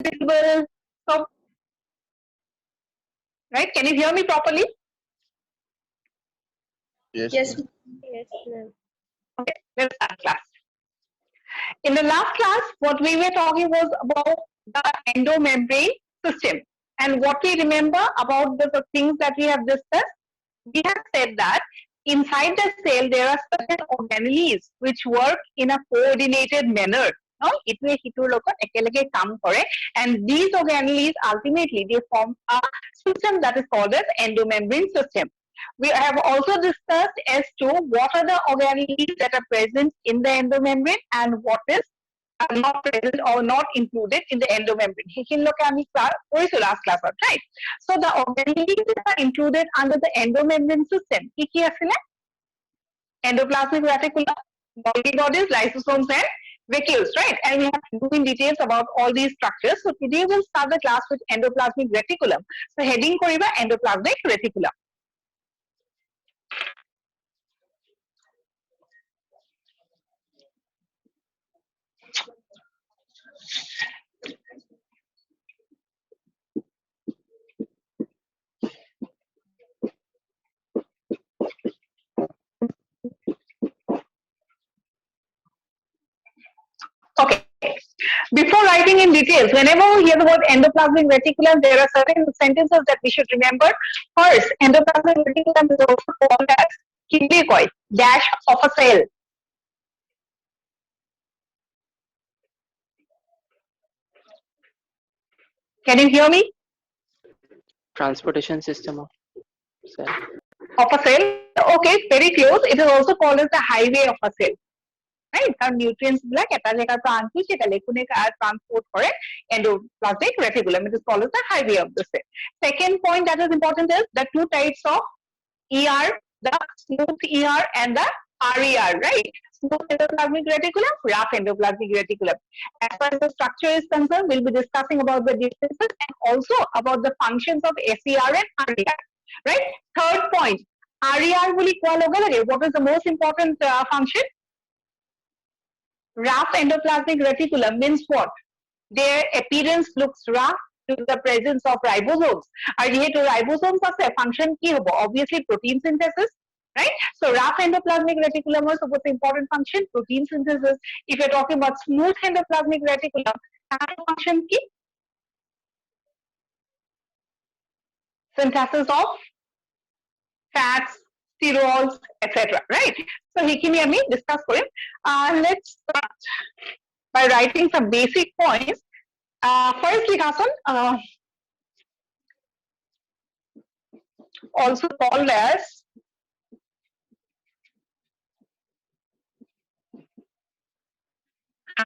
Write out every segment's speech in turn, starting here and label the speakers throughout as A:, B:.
A: visible. So, right? Can you hear me properly?
B: Yes.
C: Yes.
B: Ma'am.
C: Yes, ma'am.
A: Okay, let's start class. In the last class, what we were talking was about the endomembrane system. And what we remember about the things that we have discussed, we have said that inside the cell there are certain organelles which work in a coordinated manner. No? ইটোৱে সিটোৰ লগত একেলগে কাম কৰে, and these organelles ultimately they form a system that is called as endomembrane system. We have also discussed as to what are the organelles that are present in the endomembrane and what is not present or not included in the endomembrane. সেইখিনিলৈকে আমি কৰিছো last class, right? So the organelles that are included under the endomembrane system, কি আছিলে? Endoplasmic reticulum, Golgi bodies, lysosomes and vacuoles, right? And we have to do in details about all these structures. So today we'll start the class with endoplasmic reticulum. So heading koriba endoplasmic reticulum. Okay. Before writing in details, whenever we hear the word endoplasmic reticulum, there are certain sentences that we should remember. First, endoplasmic reticulum is also called as kidney dash of a cell. Can you hear me?
D: Transportation system of cell.
A: Of a cell? Okay, very close. It is also called as the highway of a cell. Right? Our nutrients like transport for endoplasmic reticulum. It is called as the highway of the cell. Second point that is important is the two types of ER, the smooth ER and the RER, right? Smooth endoplasmic reticulum, rough endoplasmic reticulum. As far as the structure is concerned, we'll be discussing about the differences and also about the functions of SER and RER, right? Third point, RER what is the most important function? Rough endoplasmic reticulum means what? Their appearance looks rough to the presence of ribosomes. And যেহেতু ribosomes আছে, function কি হবো? Obviously protein synthesis, right? So rough endoplasmic reticulum was the most important function, protein synthesis. If you're talking about smooth endoplasmic reticulum, তার function কি? Synthesis of fats, sterols, etc. Right? So সেইখিনি আমি discuss Karim. Let's start by writing some basic points. First, Likason, also called as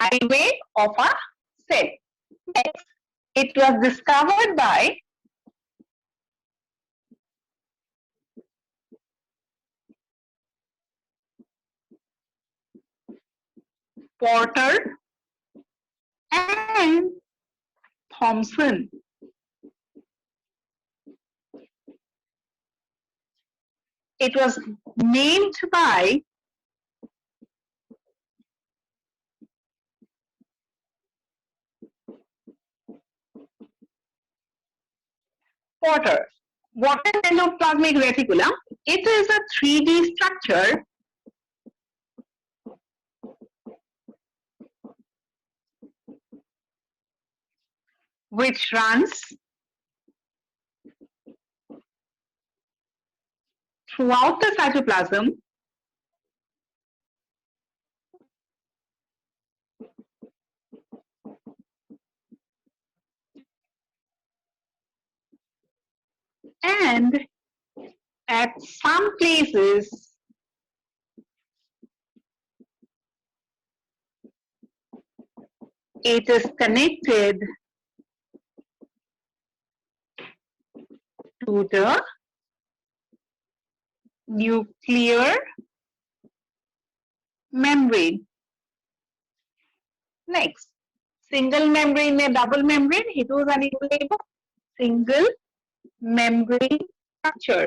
A: highway of a cell. Next, it was discovered by Porter and Thomson. It was named by Porter. What is endoplasmic reticulum? It is a 3D structure which runs throughout the cytoplasm and at some places it is connected to the nuclear membrane. Next, single membrane and double membrane. It was an single membrane structure.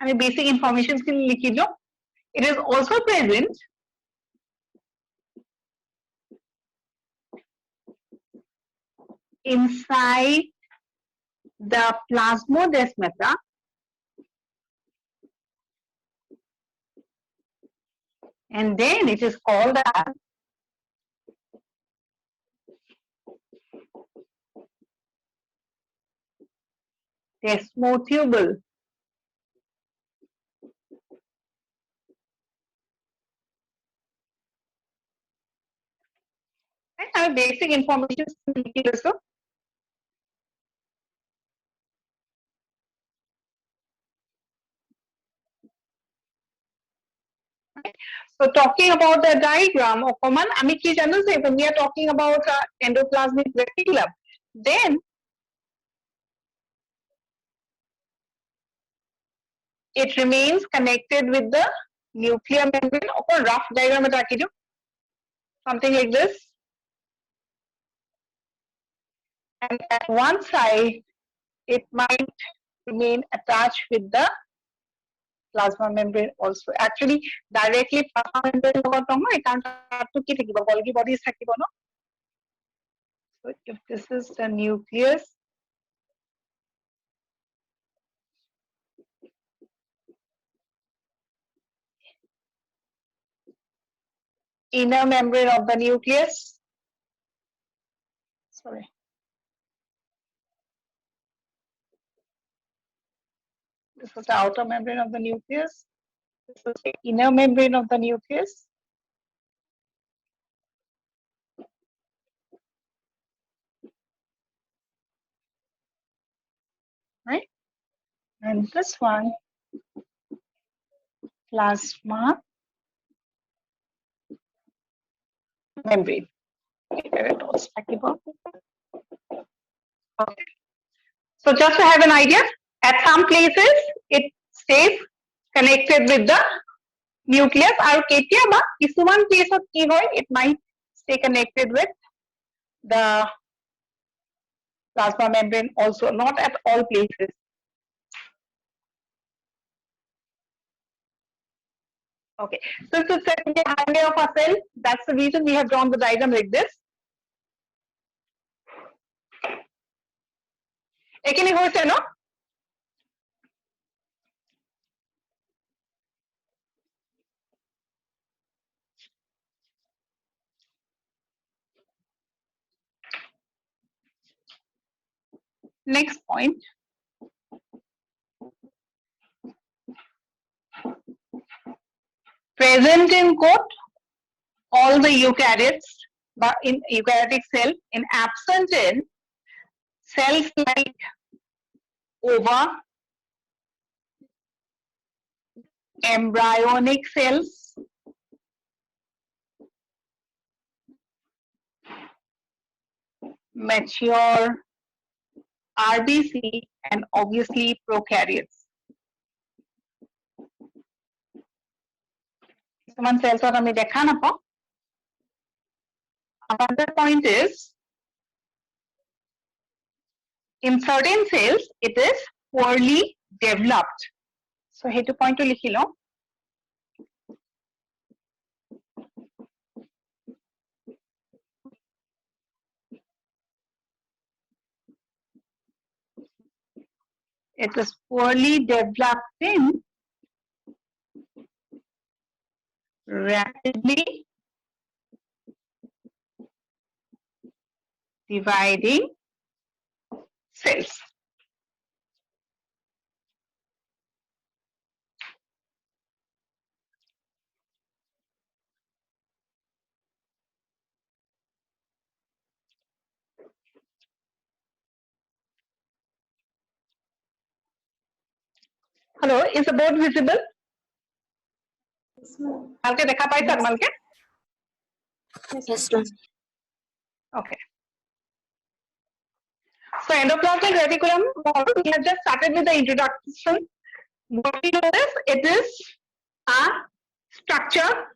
A: I mean, basic information skill likhi lo. It is also present inside the plasmodesmata, and then it is called as desmotubule. I have basic information. So talking about the diagram of common, when we are talking about endoplasmic reticulum, then it remains connected with the nuclear membrane. Or rough diagram, something like this. And at one side, it might remain attached with the plasma membrane also. Actually, directly plasma membrane Golgi bodies. So if this is the nucleus, inner membrane of the nucleus, sorry. This is the outer membrane of the nucleus. This is the inner membrane of the nucleus. Right? And this one, plasma membrane. Okay. So just to have an idea, at some places it stays connected with the nucleus. Or one place of it might stay connected with the plasma membrane also, not at all places. Okay, so it's a highway of a cell. That's the reason we have drawn the diagram like this. No? Next point. Present in all the eukaryotes, but in eukaryotic cell, in absent in cells like ova, embryonic cells, mature RBC, and obviously prokaryotes. Someone cells or another point is, in certain cells, it is poorly developed. So, hetu point to likhilo. It is poorly developed in rapidly dividing cells. Hello, is the board visible?
B: Yes, ma'am.
A: Okay. So endoplasmic reticulum, we have just started with the introduction. What we know is it is a structure,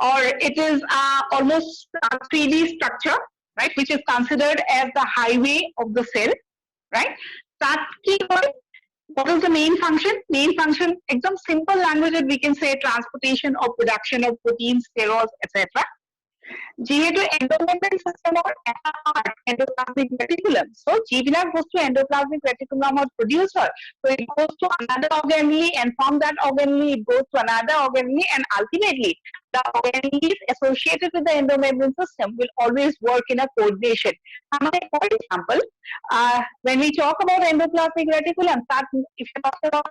A: or it is almost a 3D structure, right, which is considered as the highway of the cell, right? What is the main function? Main function, exam simple language, we can say transportation or production of proteins, sterols, etc. যেহেতু endomembrane system or endoplasmic reticulum. So যিবিলাক বস্তু endoplasmic reticulum produce হয়, so it goes to another organelle, and from that organelle it goes to another organelle, and ultimately the organelles associated with the endomembrane system will always work in a coordination. For example, when we talk about endoplasmic reticulum, that if you talk about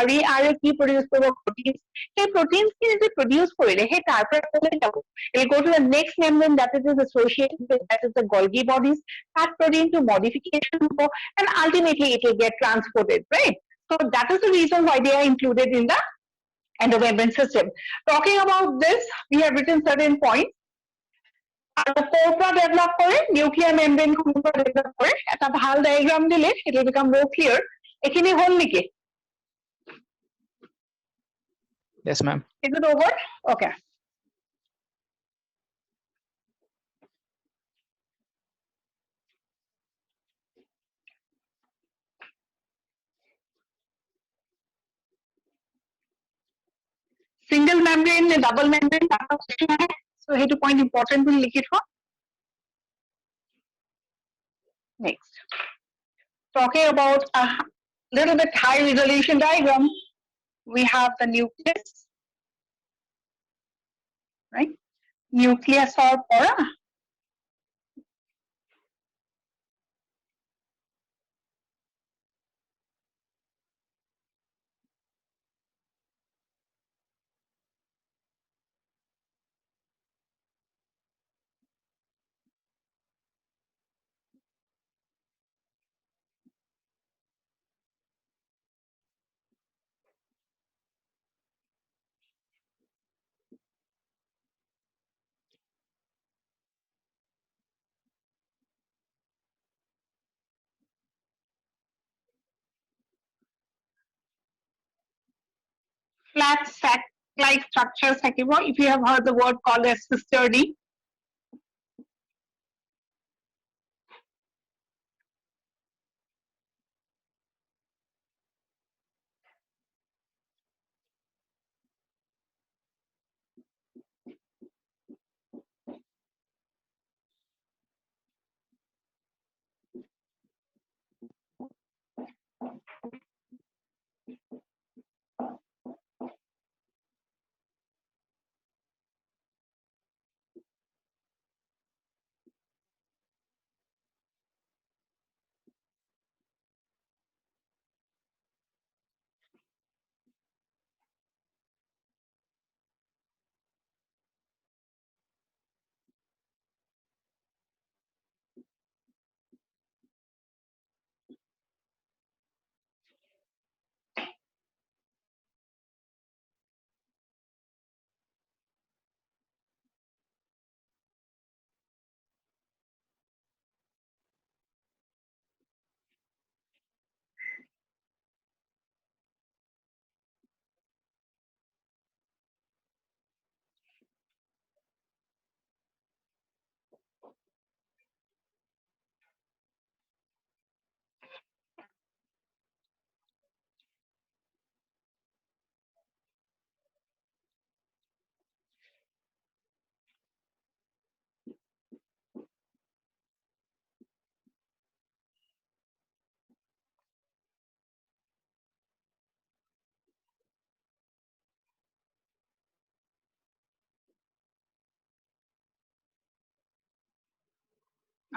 A: RER কি produce কৰিব proteins, সেই proteins খিনি যে produce কৰিলে সেই তাৰ পৰা ক'লৈ যাব? It will go to the next membrane that it is associated with, that is the Golgi bodies. That protein to modification and ultimately it will get transported, right? So that is the reason why they are included in the endomembrane system. Talking about this, we have written certain points. ক'ৰ পৰা develop কৰে, nuclear membrane খনৰ পৰা develop কৰে, এটা ভাল diagram দিলে, it will become more clear. এইখিনি হ'ল নেকি?
C: Yes, ma'am.
A: Is it over? Okay. Single membrane ने double membrane डाटा question है, so ये तो point important भी लिखित हो. Next, talking about a little bit high resolution diagram, we have the nucleus, right? Nucleus or pora. Flat sac-like structures থাকিব. If you have heard the word called as cisternae.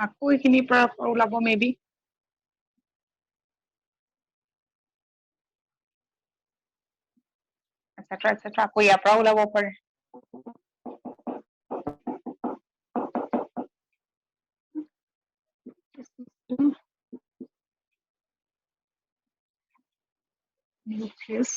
A: আকৌ এইখিনিৰ পৰা ওলাব maybe. etc. আকৌ ইয়াৰ পৰা ওলাব পাৰে. Nucleus.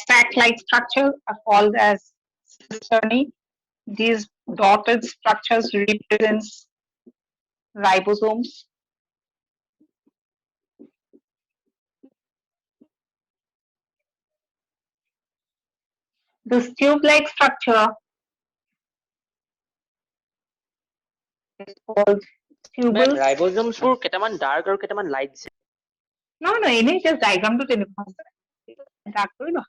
A: Sac-like structures are called as cisternae. These dotted structures represents ribosomes. This tube-like structure It's called
D: Ma'am,
A: tubules.
D: ribosomes বোৰ কেইটামান dark আৰু কেইটামান light যে।
A: No, এনেই just diagram টো তেনেকুৱা আছে। Dark কৰি লোৱা।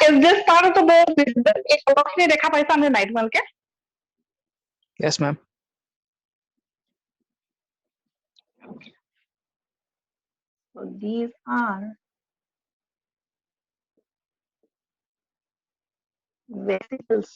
A: Is this part of the board visible? এই তলখিনি দেখা পাইছা নে নাই তোমালোকে?
C: Yes, ma'am.
A: So these are vesicles.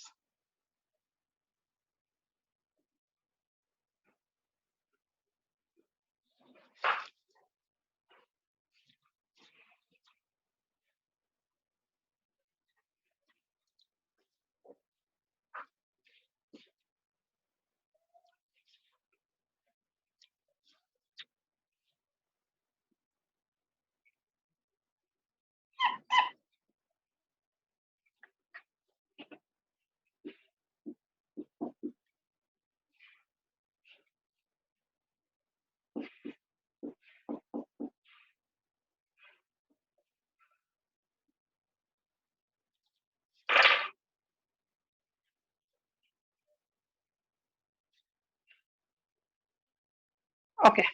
A: Okay.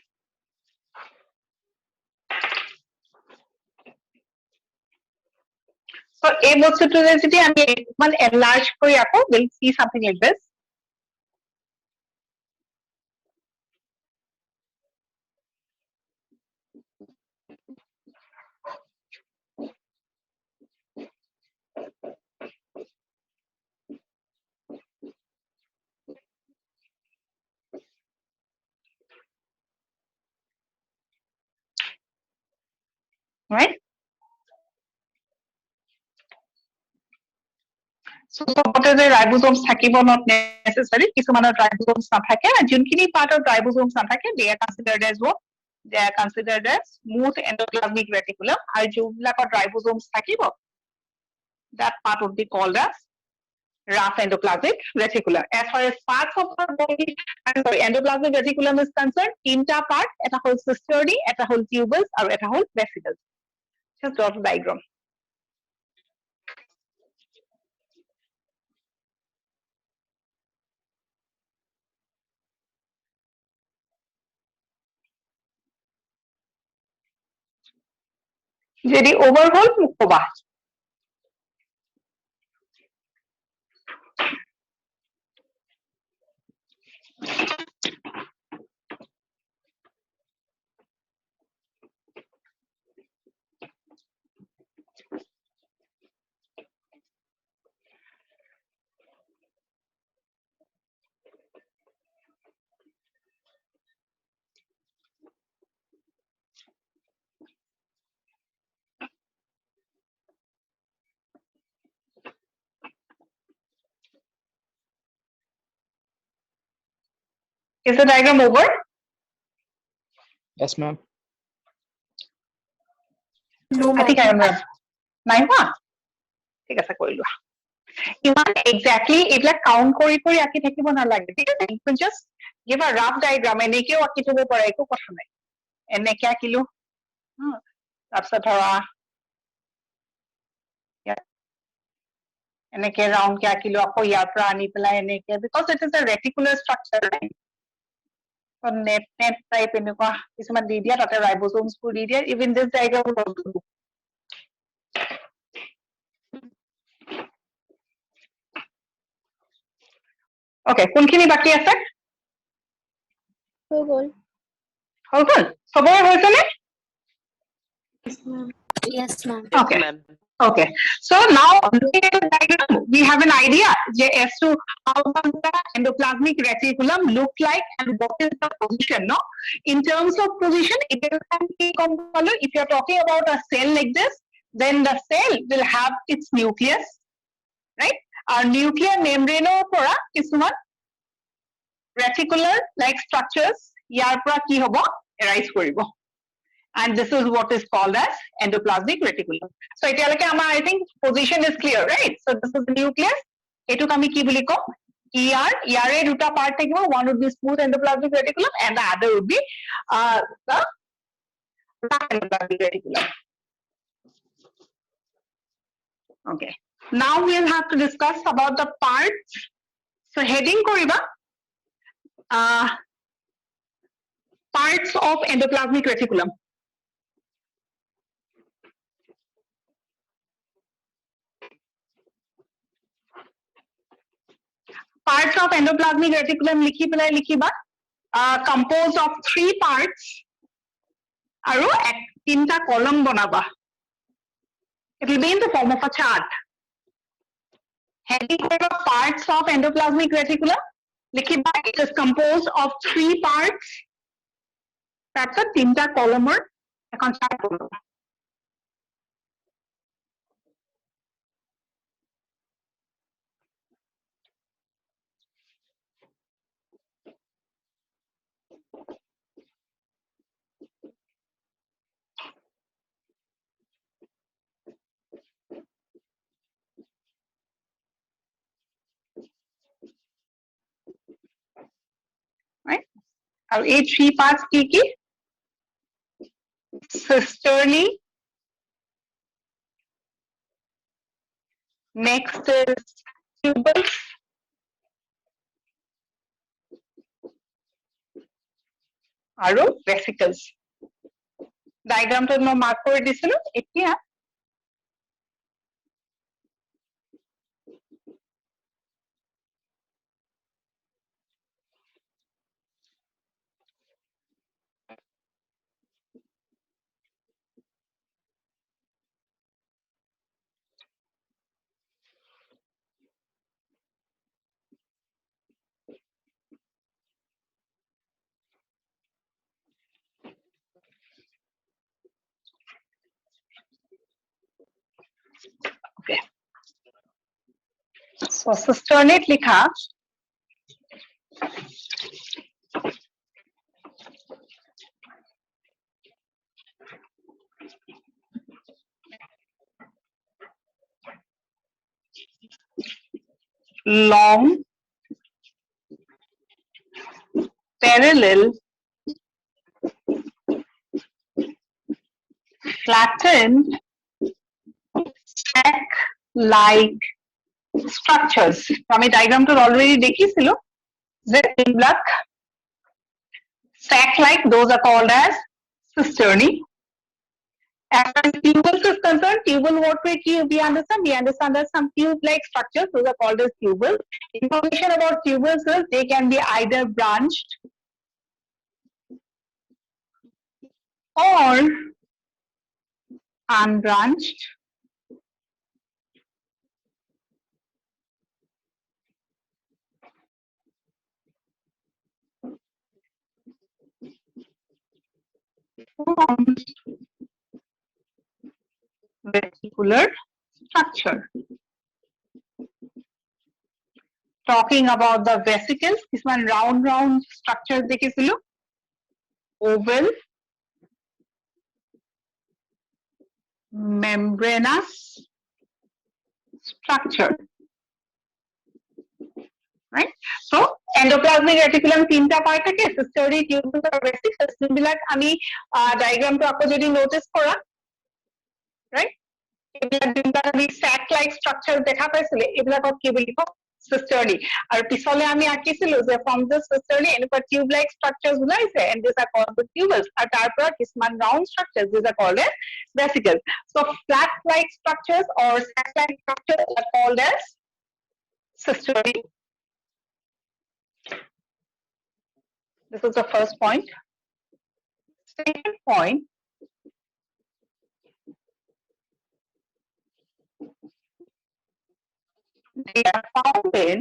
A: So এই বস্তুটোৰে যদি আমি অকমান enlarge কৰি আকৌ we'll see something like this. Right? So চবতে যে ribosomes থাকিব not necessary, কিছুমানৰ ribosomes নাথাকে, আৰু যোনখিনি part of ribosomes নাথাকে, they are considered as what? They are considered as smooth endoplasmic reticulum, আৰু যোনবিলাকত ribosomes থাকিব, that part would be called as rough endoplasmic reticulum. As far as parts of our body, sorry, endoplasmic reticulum is concerned, তিনটা part, এটা হ'ল cisternae, এটা হ'ল tubules, আৰু এটা হ'ল vesicles. Just draw the diagram. যদি over হ'ল মোক ক'বা। Is the diagram over?
C: Yes, ma'am.
B: No,
A: I think I
B: ma'am.
A: am নাই হোৱা? ঠিক আছে কৰি লোৱা। ইমান exactly এইবিলাক count কৰি কৰি আঁকি থাকিব নালাগে, ঠিক আছে? You can just give a rough diagram, এনেকেও আঁকি থব পৰা, একো কথা নাই। এনেকে আঁকিলো, তাৰপিছত ধৰা এনেকে round কে আঁকিলো, আকৌ ইয়াৰ পৰা আনি পেলাই এনেকে, because it is a reticular structure, right? So net type এনেকুৱা কিছুমান দি দিয়া, তাতে ribosomes বোৰ দি দিয়া, even this diagram will also do. Okay, কোনখিনি বাকী আছে?
B: হৈ গ'ল।
A: হৈ গ'ল? চবৰে হৈছে নে?
B: Yes, ma'am. Yes, ma'am.
A: Okay.
D: Ma'am.
A: Okay. So now looking at the diagram, we have an idea as to how does the endoplasmic reticulum look like and what is the position, no? In terms of position, if you are talking about a cell like this, then the cell will have its nucleus, right? Our nuclear membrane pora কিছুমান reticular like structures ইয়াৰ পৰা কি হ'ব arise কৰিব and this is what is called as endoplasmic reticulum so এতিয়ালৈকে আমাৰ I think position is clear right so this is the nucleus এটুক আমি কি বুলি কম ইয়াৰে দুটা part থাকিব one would be smooth endoplasmic reticulum and the other would be the rough endoplasmic reticulum okay now we'll have to discuss about the parts so heading koriba parts of endoplasmic reticulum parts of endoplasmic reticulum likhi pelai likhiba composed of 3 parts aru tinta column banaba it will be in the form of a chart heading for the parts of endoplasmic reticulum likhiba it is composed of 3 parts that's a tinta column or ekhon chart banaba right আৰু এই 3 parts কি cisternal next is tubules আৰু vesicles diagram to মই mark কৰি দিছিলো এতিয়া okay so cisternate likha long parallel flattened sac like structures আমি diagram already দেখিছিলো যে এইবিলাক sac like those are called as cisternae as far as tubules is concerned tubule what we understand that some tube like structures those are called as tubules information about tubules is they can be either branched or unbranched formed vesicular structure talking about the vesicles কিছুমান round structures দেখিছিলো oval membranous structure right so endoplasmic reticulum tinta part thake cisternal tubules or vesicles joonbilak ami diagram to ako jodi notice kora right এইবিলাক যোনবিলাক আমি sac like structure দেখা পাইছিলে এইবিলাকক কি বুলি কওঁ cisternal আৰু পিছলে আমি আঁকিছিলো যে from the cisternal এনেকুৱা tube like structures ওলাইছে and these are called the tubules আৰু তাৰ পৰা কিছুমান round structures these are called as vesicles so flat like structures or sac like structures are called as cisternal this is the first point second point they are found in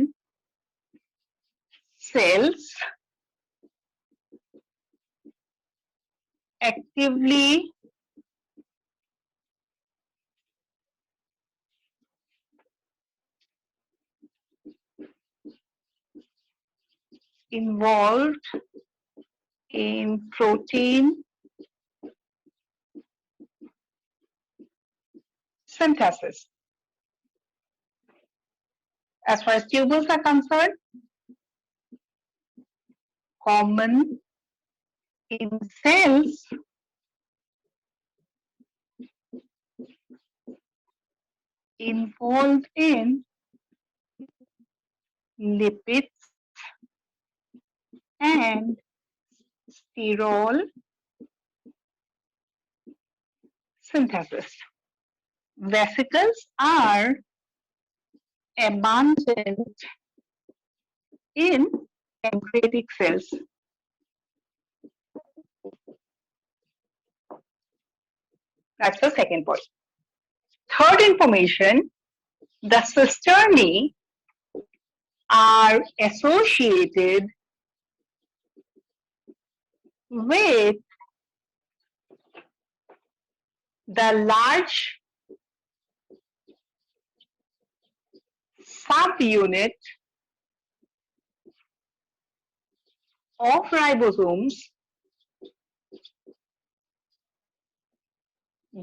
A: cells actively involved in protein synthesis. As far as tubules are concerned, common in cells involved in lipids and sterol synthesis. Vesicles are abundant in pancreatic cells. That's the second point. Third information, the cisternae are associated with the large subunit of ribosomes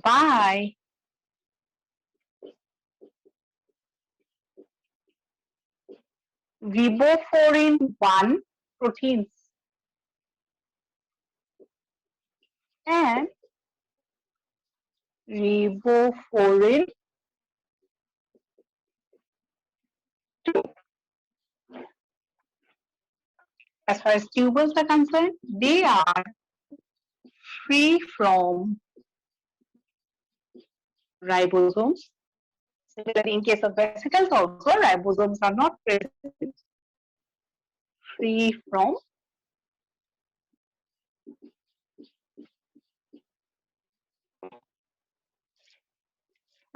A: by riboflavin 1 proteins and riboflavin 2. As far as tubules are concerned, they are free from ribosomes. Similarly, in case of vesicles also, ribosomes are not present. Free from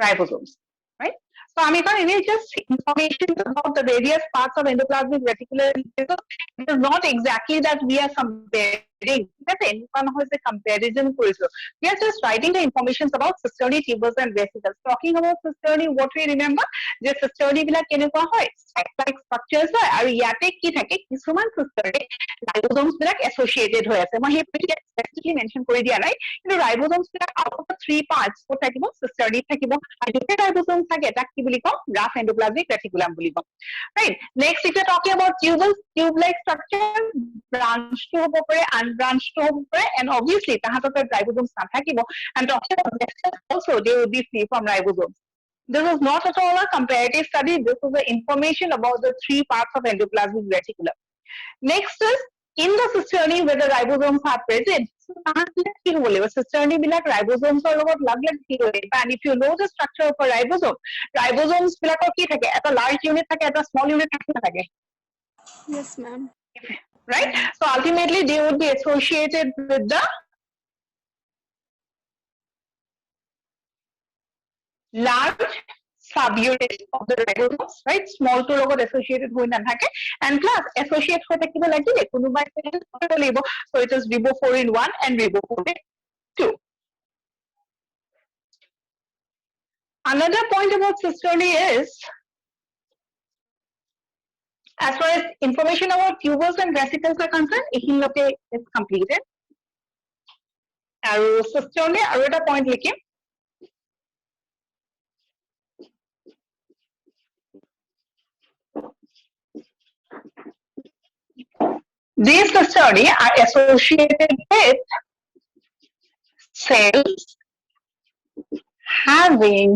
A: ribosomes, right? So, Amika, it is just information about the various parts of endoplasmic reticulum. It is not exactly that we are comparing. A comparison. We are just writing the information about cisternae, tubules, and vesicles. Talking about cisternae, what we remember, the cisternae বিলাক কেনেকুৱা হয়, sac-like structures হয়, আৰু ইয়াতে কি থাকে, কিছুমান cisternae ribosomes বিলাক associated হৈ আছে. মই সেই specifically mention কৰি দিয়া নাই, কিন্তু ribosomes black out of the 3 parts ক'ত থাকিব, cisternae থাকিব, আৰু দুটা ribosomes থাকে, তাক কি বুলি কওঁ, rough endoplasmic reticulum বুলি কওঁ. Right. Next, if you're talking about tubules, tube-like structure, branched to হ'ব পাৰে, unbranched to হ'ব পাৰে, and obviously তাহাঁতৰ ribosomes নাথাকিব. And talking about vesicles also, they will be free from ribosomes. This is not at all a comparative study. This is the information about the 3 parts of endoplasmic reticulum. Next is in the cisternae where the ribosomes are present. Cisternae black ribosomes or লগত log লাগি কি কৰে, and if you know the structure of a ribosome, ribosomes বিলাকৰ কি থাকে, এটা large unit থাকে, এটা small unit থাকে.
B: Yes, ma'am.
A: Right? So ultimately they would be associated with the large subunit of the ribosomes, right? Small to লগত associated হৈ নাথাকে, and plus associate হৈ থাকিব লাগিলে কোনোবাই লাগিব. So it is riboflavin 1 and riboflavin 2. Another point about cisternae is, as far as information about tubules and vesicles are concerned, এইখিনিলৈকে is completed. আৰু cisternae আৰু এটা point লিখিম. These cisternae are associated with cells having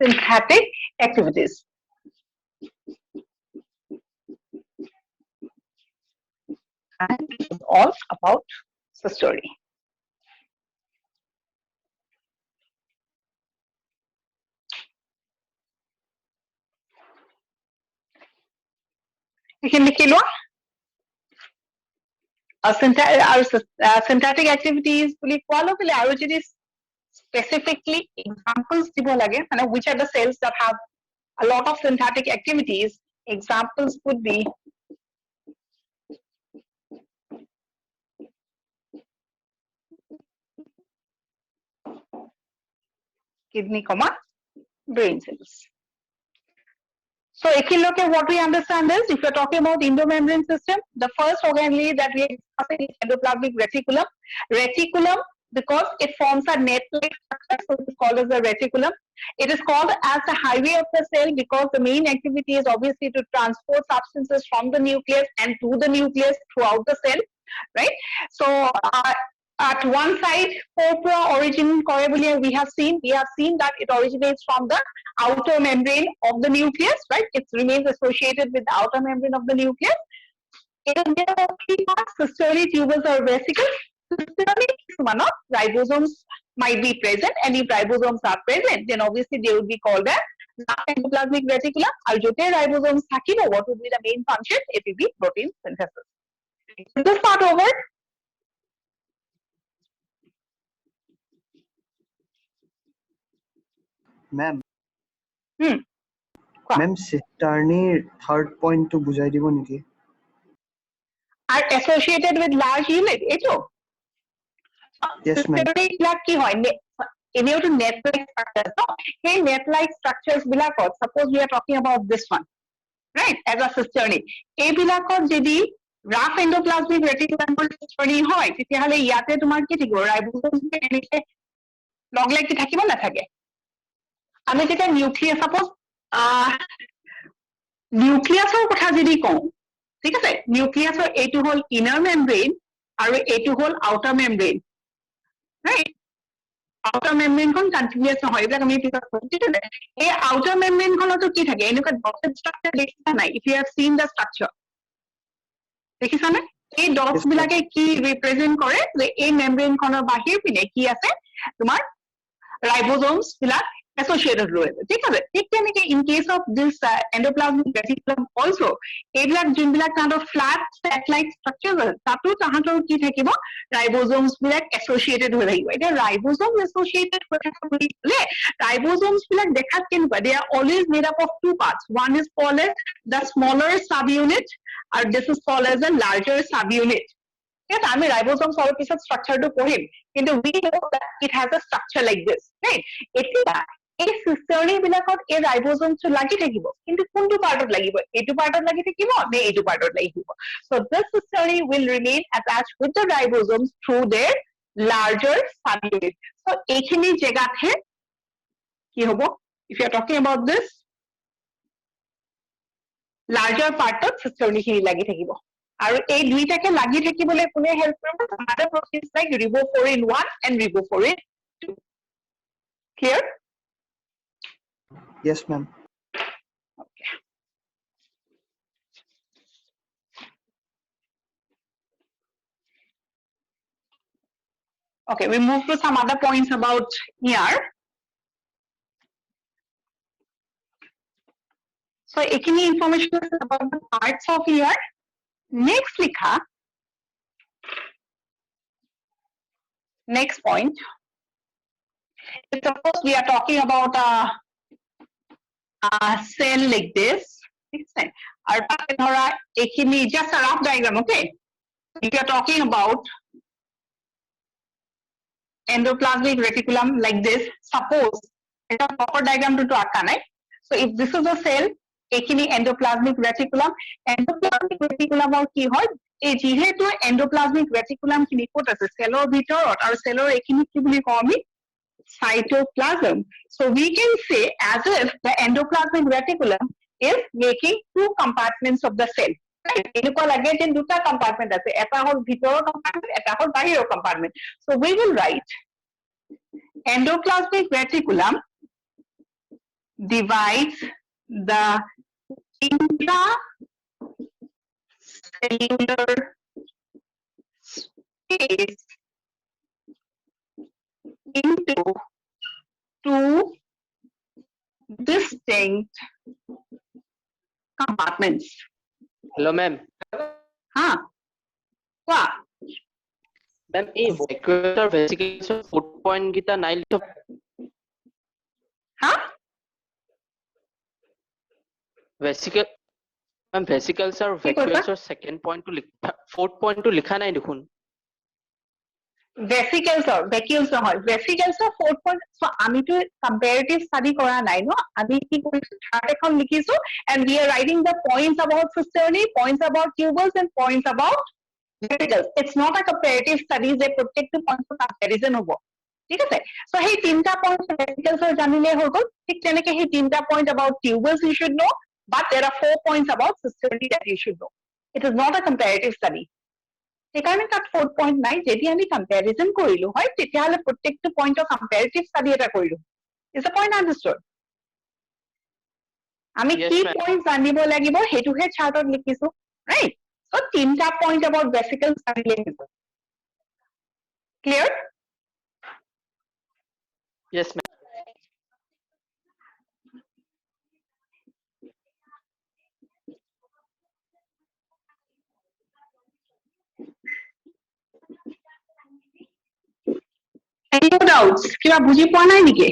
A: synthetic activities. And it is all about cisternae. এইখিনি লিখি লোৱা. Synthetic activities বুলি কোৱা লগে আৰু যদি specifically examples দিব লাগে, মানে which are the cells that have a lot of synthetic activities, examples would be kidney, brain cells. So, Ekhiloke, what we understand is, if you're talking about endomembrane system, the first organelle that we are discussing is endoplasmic reticulum. Reticulum, because it forms a net-like structure, so it is called as a reticulum. It is called as the highway of the cell because the main activity is obviously to transport substances from the nucleus and to the nucleus throughout the cell, right? So, at one side, purpura origin we have seen that it originates from the outer membrane of the nucleus, right? It remains associated with the outer membrane of the nucleus. It is made up of three parts: cisternae, tubules, or vesicles. Cisternae, ribosomes might be present, and if ribosomes are present, then obviously they would be called as endoplasmic reticulum. And jote ribosomes thakibo, what would be the main function? It will be protein synthesis. Is this part over?
E: Ma'am.
A: Wow.
E: Ma'am, cisternae third point to bujai dibo niki?
A: Are associated with large unit, eto?
E: Yes, ma'am.
A: Cisternae bilak ki hoy? Eneo to net-like structures. No? Hey, net-like structures bilakot. Suppose we are talking about this one, right? As a cisternae. A bilakot jedi rough endoplasmic reticulum cisternae hoy, তেতিয়াহলে ইয়াতে তোমাৰ কি থাকিব? Ribosomes এনেকে log লাগি থাকিব না থাকে? আমি যেটা নিউক্লিয়াস সাপোজ নিউক্লিয়াসৰ কথা যদি কওঁ, ঠিক আছে? নিউক্লিয়াসৰ এইটো হল ইনাৰ মেমব্ৰেইন আৰু এইটো হল আউটাৰ মেমব্ৰেইন, right? আউটাৰ মেমব্ৰেইনখন কন্টিনিউয়াস নহয়, এইবিলাক আমি পিছত কম, ঠিক আছে? এই আউটাৰ মেমব্ৰেইনখনতো কি থাকে? এনেকুৱা ডটেড স্ট্ৰাকচাৰ দেখিছা নাই? If you have seen the structure, দেখিছানে? এই ডটস বিলাকে কি ৰিপ্ৰেজেন্ট কৰে যে এই মেমব্ৰেইনখনৰ বাহিৰ পিনে কি আছে? তোমাৰ রাইবোজোমস বিলাক associated রয়েছে, ঠিক আছে? ঠিক তেনেকে in case of this endoplasmic reticulum also, এইবিলাক যোনবিলাক তাহাঁতৰ flat satellite structures আছে, তাতো তাহাঁতৰ কি থাকিব? Ribosomes বিলাক associated হৈ থাকিব। এতিয়া ribosomes associated হৈ থকা বুলি ক'লে ribosomes বিলাক দেখাত কেনেকুৱা? They are always made up of two parts. One is called as the smaller subunit, and this is called as the larger subunit. Yes, আমি ribosomes অলপ পিছত structure-টো পঢ়িম, কিন্তু we know that it has a structure like this, right? এতিয়া এই cisternae বিলাকত এই ribosomes লাগি থাকিব, কিন্তু কোনটো পাৰ্টত লাগিব? এইটো পাৰ্টত লাগি থাকিব নে এইটো পাৰ্টত লাগি থাকিব? So this cisternae will remain attached with the ribosomes through their larger subunit. So এইখিনি জেগাতহে কি হ'ব? If you are talking about this larger partত cisternae খিনি লাগি থাকিব। আৰু এই দুইটাকে লাগি থাকিবলৈ কোনে হেল্প কৰিব? other proteins like riboforin 1 and riboforin 2. Clear?
E: Yes, ma'am.
A: Okay. Okay, we move to some other points about ER. So, ekini information is about the parts of ER. Next likha, next point. Suppose we are talking about a cell like this. Or ekini just a rough diagram, okay? If you are talking about endoplasmic reticulum like this, suppose it's a proper diagram to aka nai. So if this is a cell, ekini endoplasmic reticulum or ki hoy? এই যেহেতু endoplasmic reticulum খিনি ক'ত আছে? চেলৰ ভিতৰত, আৰু চেলৰ এইখিনি কি বুলি কওঁ আমি? Cytoplasm. So we can say as if the endoplasmic reticulum is making two compartments of the cell. এনেকুৱা লাগে যে দুটা compartment আছে, এটা হল ভিতৰৰ compartment, এটা হল বাহিৰৰ compartment. So we will write endoplasmic reticulum divides the intracellular space into two distinct compartments.
D: Hello, ma'am.
A: Huh? What?
D: Ma'am, এই vacuolar vesicles foot point গিটা নাই লিখা।
A: Huh?
D: Vesicle, ma'am, vesicles আৰু vacuoles second point to লিখা, fourth point to লিখা নাই দেখোন।
A: vesicles or vacuoles নহয় vesicles or 4 point so আমিতো comparative study কৰা নাই ন আমি কি কৰিছো chart এখন লিখিছো and we are writing the points about cisternae points about tubules and points about vesicles it's not a comparative study যে প্ৰত্যেকটো point comparison হ'ব ঠিক আছে so সেই তিনটা point vesicles জানিলে হৈ গল ঠিক তেনেকে সেই তিনটা point about tubules you should know but there are 4 points about cisternae that you should know it is not a comparative study সেইকাৰণে তাত 4 পইণ্ট নাই যদি আমি কম্পেৰিজন কৰিলো হয় তেতিয়াহলে প্ৰত্যেকটো পইণ্টৰ কম্পেৰিটিভ ষ্টাডি এটা কৰিলো ইজ দ্য পইণ্ট আণ্ডাৰষ্টুড আমি
D: Yes,
A: কি
D: ma'am.
A: পইণ্ট জানিব লাগিব সেইটোহে চাৰ্টত লিখিছো ৰাইট সো তিনটা পইণ্ট এবাউট বেসিকেল ষ্টাডি লিখিছো clear
D: Yes, ma'am.
A: any doubts কিবা বুজি পোৱা নাই নেকি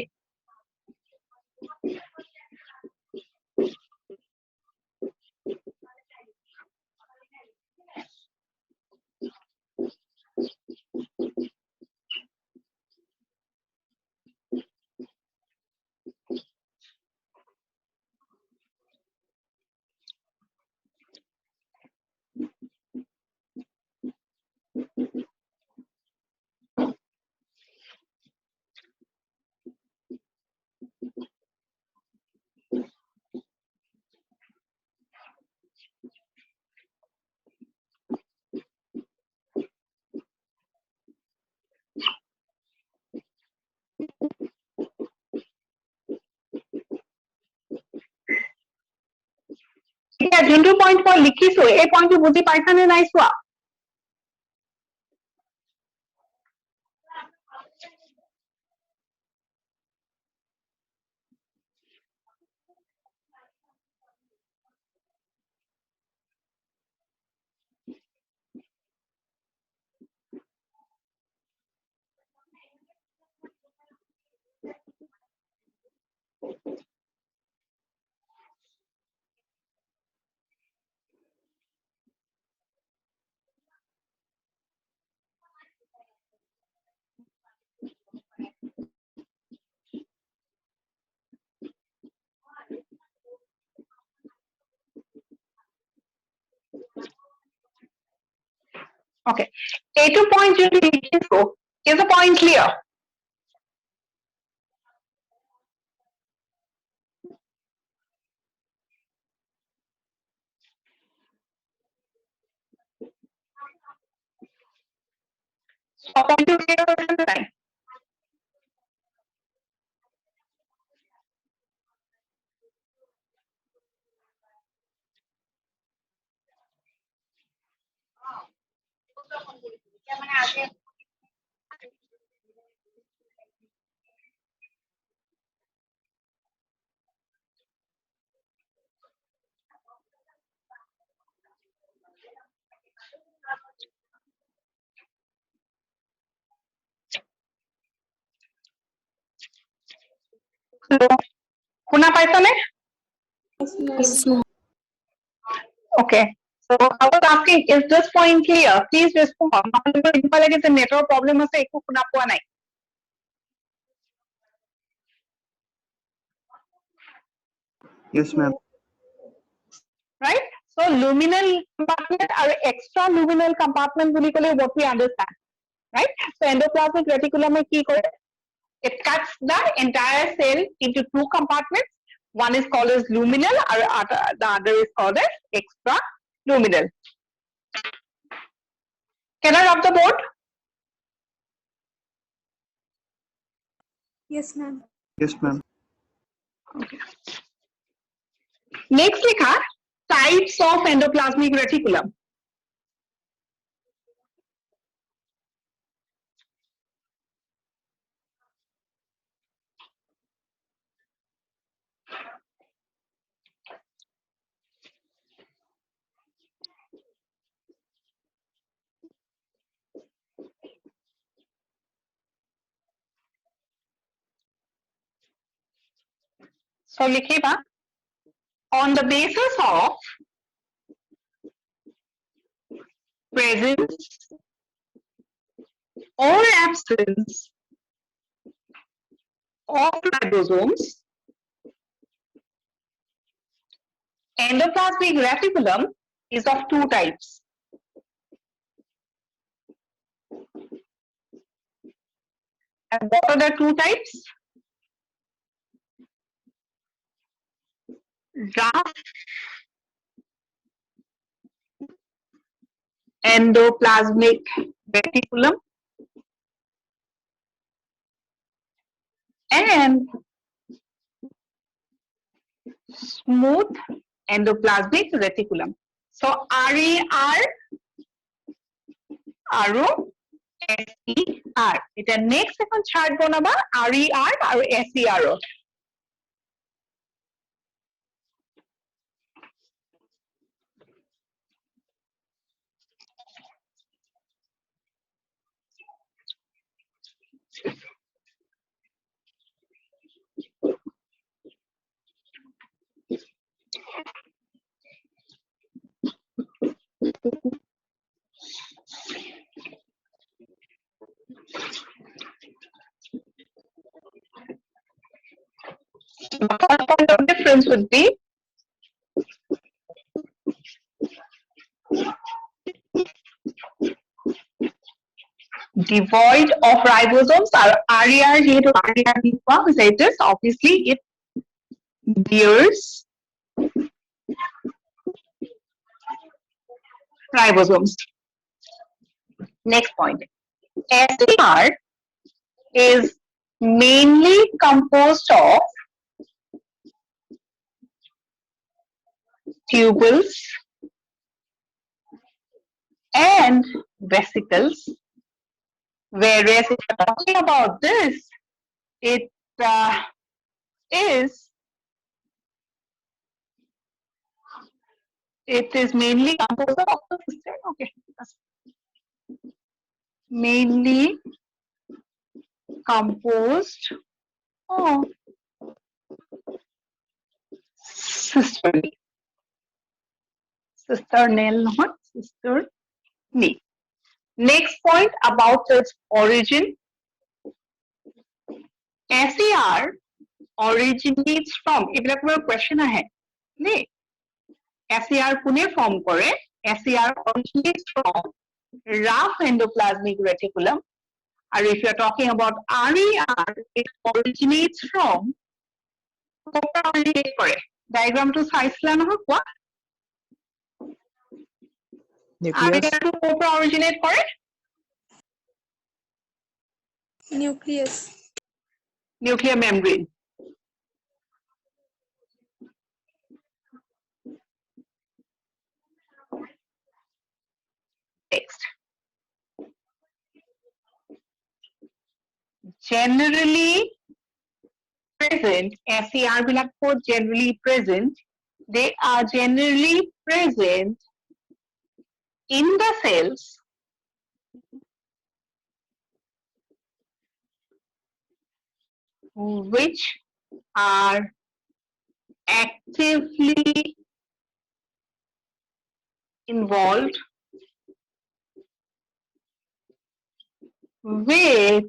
A: এতিয়া যোনটো পইণ্ট মই লিখিছো এই পইণ্টটো বুজি পাইছানে নাই চোৱা Okay. A2 point you is a point clear? So point to clear শুনা পাইছানে?
B: Yes, ma'am.
A: Okay. So I was asking, is this point clear? Please respond. It's a network problem.
E: Yes, ma'am.
A: Right? So luminal compartment or extra luminal compartment what we understand. Right? So endoplasmic reticulum it cuts the entire cell into two compartments. One is called as luminal or the other is called as extra luminal. Can I rub the board?
B: Yes, ma'am.
E: Yes, ma'am.
A: Next likha types of endoplasmic reticulum. So likhiba on the basis of presence or absence of ribosomes, endoplasmic reticulum is of two types. And what are the two types? Rough endoplasmic reticulum and smooth endoplasmic reticulum. So RER আৰু SER. এতিয়া next এখন chart বনাবা RER আৰু SER ত. One point of difference would be devoid of ribosomes or RER যেহেতু RER লিখা হৈছে it is obviously it bears ribosomes. Next point. SER is mainly composed of tubules and vesicles, whereas if you're talking about this, it is mainly composed of okay, mainly composed of cisternal, not cisternae. Next point about its origin. SER originates from, এইবিলাক মোৰ question আহে নে SER কোনে form কৰে? SER originates from rough endoplasmic reticulum. And if you are talking about RER, it originates from diagram to চাইছিলা নহয় কোৱা
C: Nucleus.
A: RER to ক'ৰ পৰা originate কৰে?
B: Nucleus.
A: Nuclear membrane. Next. Generally present, SER black generally present, they are generally present in the cells which are actively involved with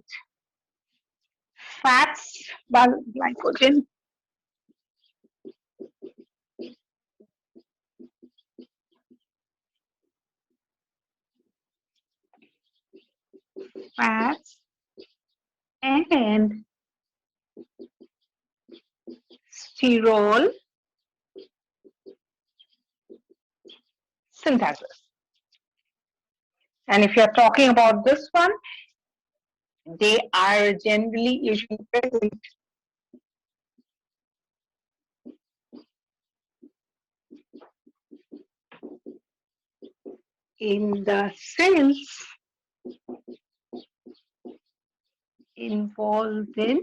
A: fats by glycogen fats and sterol synthesis. And if you are talking about this one, they are generally usually present in the cells involved in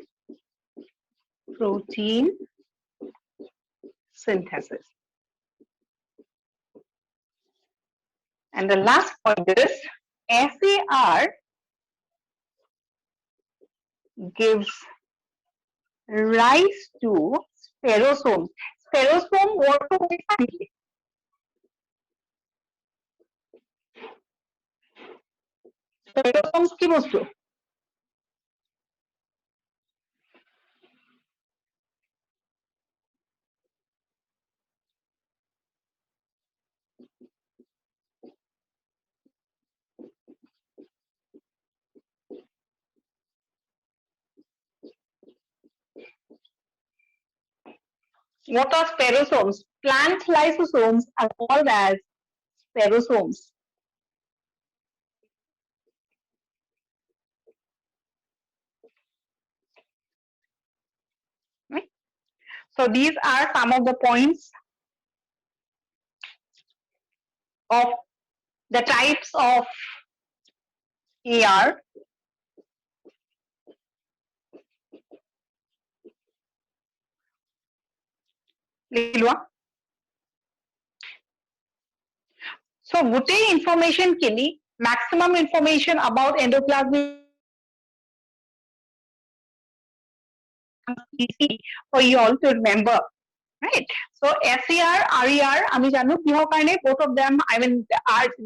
A: protein synthesis. And the last point is SER gives rise to spherosomes. Spherosome what to be? Spherosomes কি বস্তু? What are sperosomes? Plant lysosomes are called as sperosomes. Right? So these are some of the points of the types of ER. So গোটেই information খিনি maximum information about endoplasmic easy for you all to remember, right? So SER, RER, আমি জানো কিহৰ কাৰণে both of them, I mean,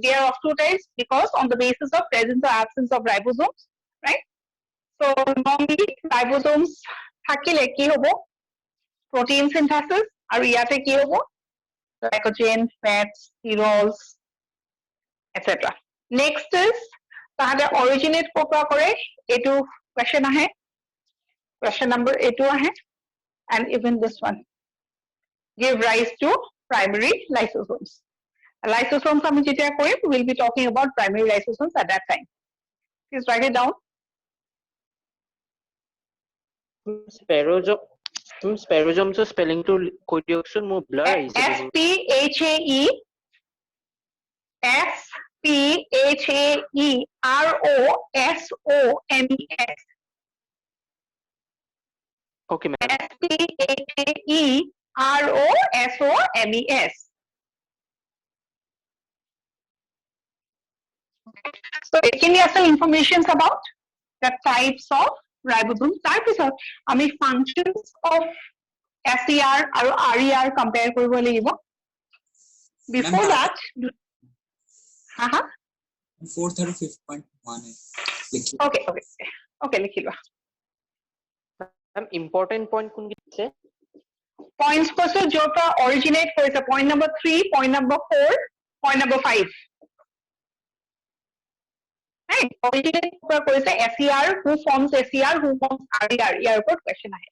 A: they are of two types because on the basis of presence or absence of ribosomes, right? So normally ribosomes থাকিলে কি হ'ব? Protein synthesis আৰু ইয়াতে কি হ'ব? Glycogen, fats, sterols, etc. Next is তাহলে originate ক'ৰ পৰা কৰে? এইটো question আহে. Question number 8 ahe, and even this one give rise to primary lysosomes. Lysosomes ami jetya korim, we will be talking about primary lysosomes at that time. Please write it down.
D: Sperosomes spelling to কৈ দিয়কচোন মোৰ blur আহিছে
A: SPHAEROSOMES.
D: Okay, ma'am.
A: SPHAEROSOMES. So এইখিনি আছিল informations about the types of ribosomes. তাৰপিছত আমি functions of SER আৰু RER compare কৰিব লাগিব. Before that, ha.
C: 4th and 5th point one है.
A: Okay, লিখি লোৱা.
D: Ma'am, important point কোনকেইটা আছে?
A: Points কৈছো য'ৰ পৰা originate কৰিছে, point number 3, point number 4, point number 5. Right? Originate ক'ৰ পৰা কৰিছে SER, who forms SER, who forms RER, ইয়াৰ ওপৰত question আহে.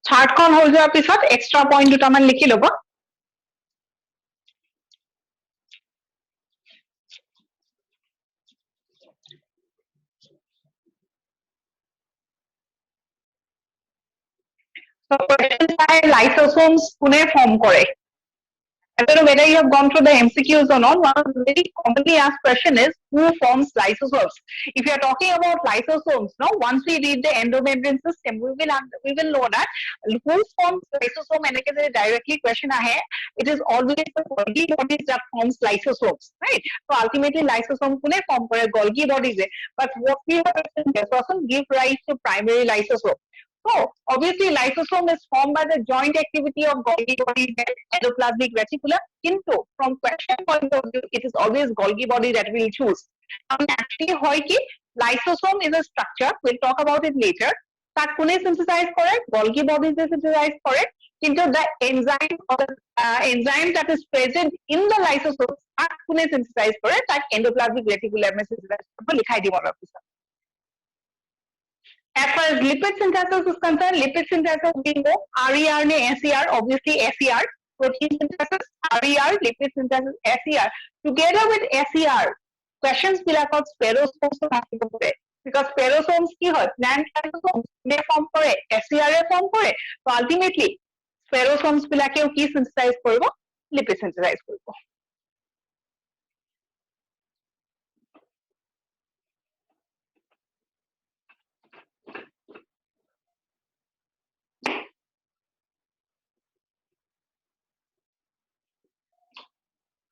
A: চাৰ্টখন হৈ যোৱাৰ পিছত এক্সট্ৰা পইণ্ট দুটামান লিখি ল'ব. So questions are lysosomes কোনে form কৰে? I don't know whether you have gone through the MCQs or not. One of the very commonly asked question is who forms lysosomes? If you are talking about lysosomes, no, once we read the endomembrane system, we will know that who forms lysosome and directly question ahe, it is always the Golgi bodies that forms lysosomes, right? So ultimately lysosome kune form kore Golgi bodies, but what we have written this person give rise to primary lysosome. So obviously lysosome is formed by the joint activity of Golgi body and endoplasmic reticulum. Into from question point of view, it is always Golgi body that we'll choose. Actually, hoy ki lysosome is a structure. We'll talk about it later. That kune synthesize correct. Golgi bodies is synthesize correct. Into the enzyme or the enzyme that is present in the lysosome, that kune synthesize correct. That endoplasmic reticulum is synthesize. As far as lipid synthesis is concerned, lipid synthesis we know RER ne SER, obviously SER. protein synthesis RER, lipid synthesis SER. Together with SER, questions বিলাকত spherosomes থাকিব পাৰে because spherosomes কি হয় plant lysosomes form কৰে SER form কৰে so ultimately spherosomes বিলাকেও কি synthesize কৰিব lipid synthesize কৰিব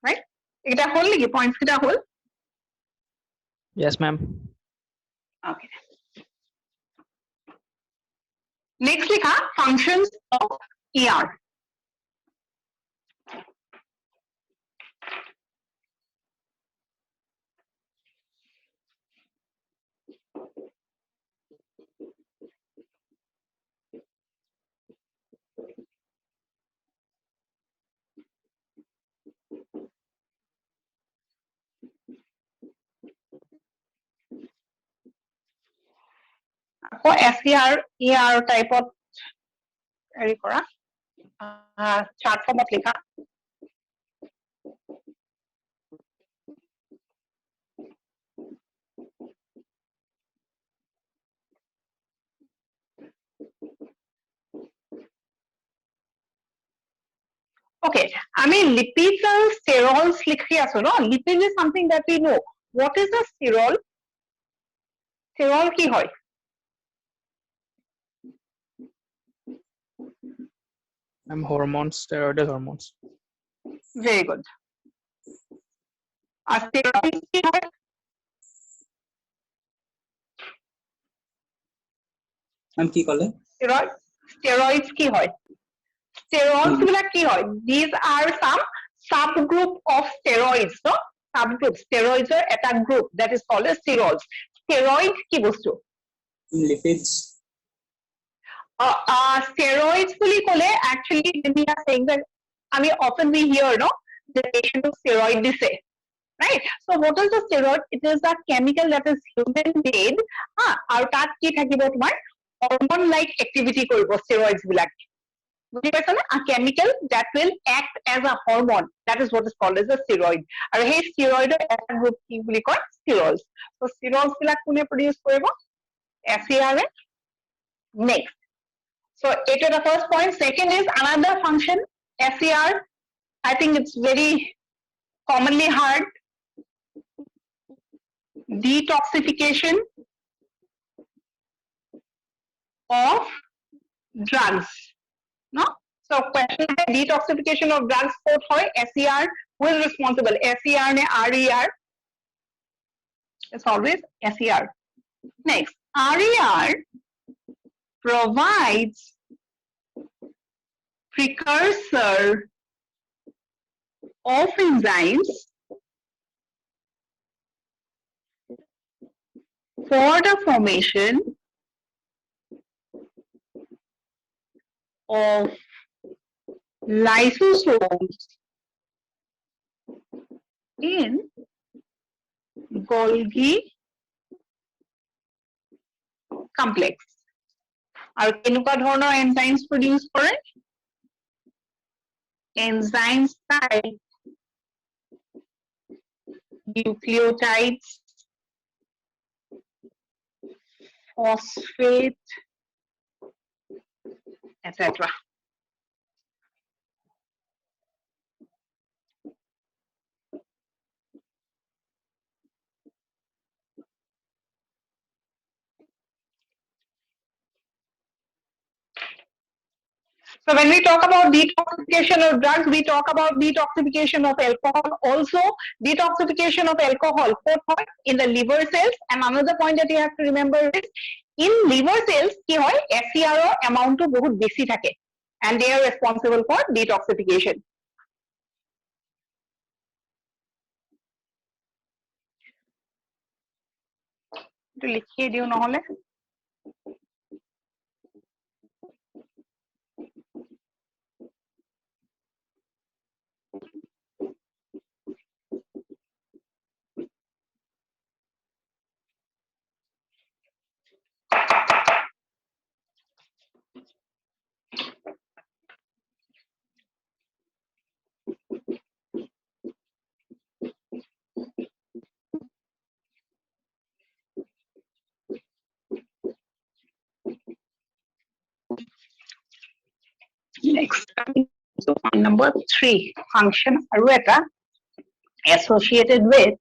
A: right এটা হল নেকি points কিটা হল
D: Yes, ma'am.
A: okay next লিখা functions of ER আকৌ SER ER টাইপত হেৰি কৰা চাৰ্ট ফৰ্মত লিখা okay আমি lipids and sterols লিখি আছো ন lipid is something that we know what is a sterol sterol কি হয়
F: Hormones, steroidal hormones.
A: very good আর steroids কি হয়
C: ম্যাম কি কলে
A: steroids কি হয় sterols বিলাক কি হয় these are some subgroup of steroids no subgroup steroids er eta group that is called as sterols steroid কি বস্তু
C: lipids
A: steroids বুলি কলে actually when we are saying that I mean often we hear no the patient of steroid দিছে right so what is the steroid it is a chemical that is human made আৰু তাত কি থাকিব তোমাৰ hormone like activity কৰিব steroids বিলাক বুজি পাইছা না a chemical that will act as a hormone that is what is called as a steroid আৰু সেই steroid এটা group কি বুলি কয় sterols so sterols বিলাক কোনে produce কৰিব SER next so it is the first point second is another function SER I think it's very commonly heard detoxification of drugs no so question detoxification of drugs code hoy SER who is responsible SER ne RER it's always SER next RER provides precursor of enzymes for the formation of lysosomes in Golgi complex. আৰু কেনেকুৱা ধৰণৰ enzymes produce কৰে enzymes type nucleotides phosphate etc So when we talk about detoxification of drugs, we talk about detoxification of alcohol. Also, detoxification of alcohol in the liver cells. And another point that you have to remember is in liver cells, কি হয় SER amount to বহুত বেশি থাকে, and they are responsible for detoxification. to লিখিয়ে দিও নহলে So point number 3, function আৰু এটা associated with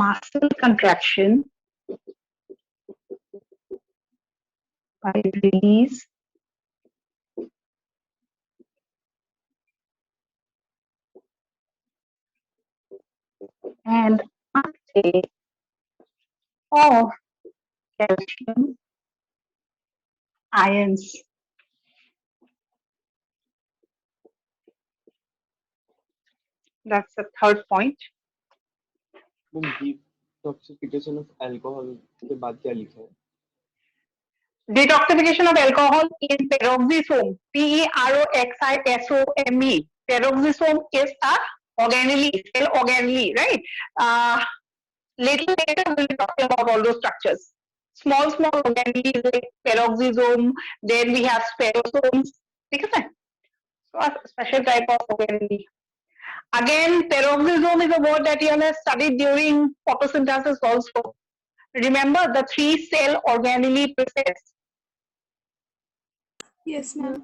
A: muscle contraction by release and uptake of calcium ions. That's the third point.
G: Detoxification of alcohol के बाद क्या लिखा है?
A: Detoxification of alcohol in peroxisome, peroxisome. Peroxisome is a organelle, cell organelle, right? Little later we'll be talking about all those structures. Small organelles like peroxisome, then we have sperosomes. ठीक है? So a special type of organelle. Again, peroxisome is a word that you have studied during photosynthesis also. Remember the 3-cell organelle process.
B: Yes, ma'am.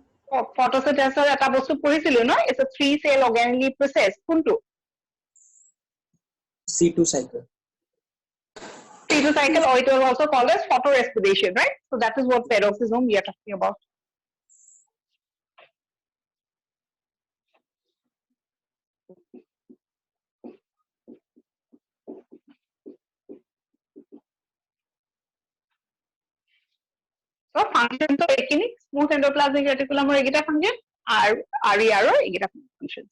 A: Photosynthesis এটা বস্তু পঢ়িছিলো ন? It's a 3-cell organelle process. কোনটো?
C: C2 cycle.
A: C2 cycle, or it was also called as photorespiration, right? So that is what peroxisome we are talking about. So function to ekini smooth endoplasmic reticulum or egita function RER or egita functions.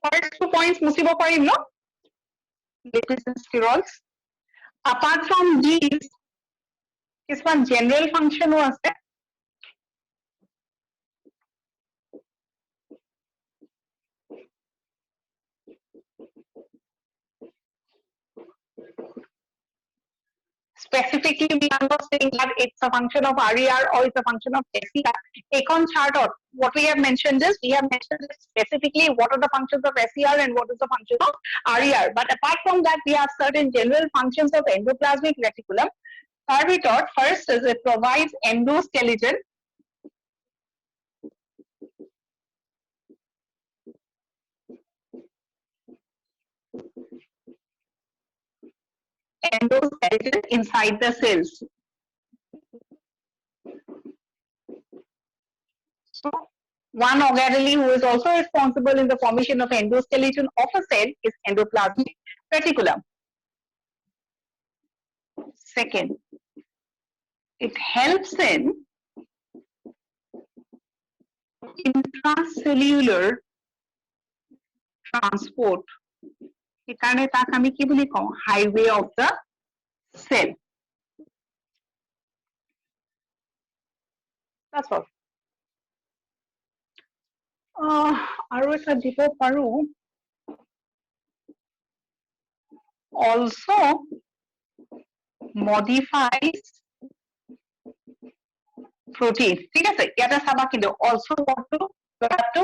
A: First 2 points musibo parim no? Lipids and sterols. Apart from these, is one general function was there. Specifically, we are not saying that it's a function of RER or it's a function of SER. Econ chart out. What we have mentioned is, we have mentioned specifically what are the functions of SER and what is the function of RER. But apart from that, we have certain general functions of endoplasmic reticulum. We thought first is it provides endoskeleton. Endoskeleton inside the cells. So, one organelle who is also responsible in the formation of endoskeleton of a cell is endoplasmic reticulum. Second, it helps in intracellular transport. এখানে তাকে আমি কি বলি কও highway of the cell. That's all. আৰু এটা দিব পাৰো also modifies protein. ঠিক আছে ইয়াতে চাবা কিন্তু also want to have to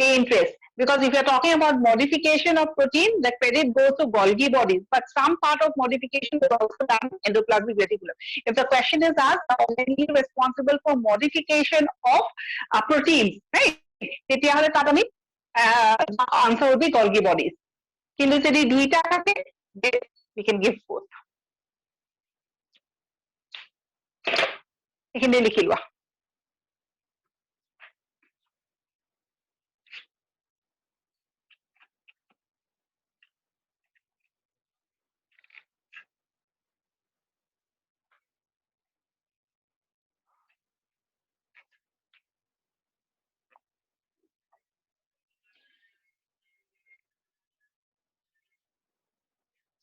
A: pay interest, because if you're talking about modification of protein, the credit goes to Golgi bodies, but some part of modification is also done in endoplasmic reticulum. If the question is asked, the organelle responsible for modification of proteins, right? তেতিয়াহলে তাত আমি answer will be Golgi bodies. কিন্তু যদি দুইটা থাকে, then we can give both. এখানে লিখি লোৱা.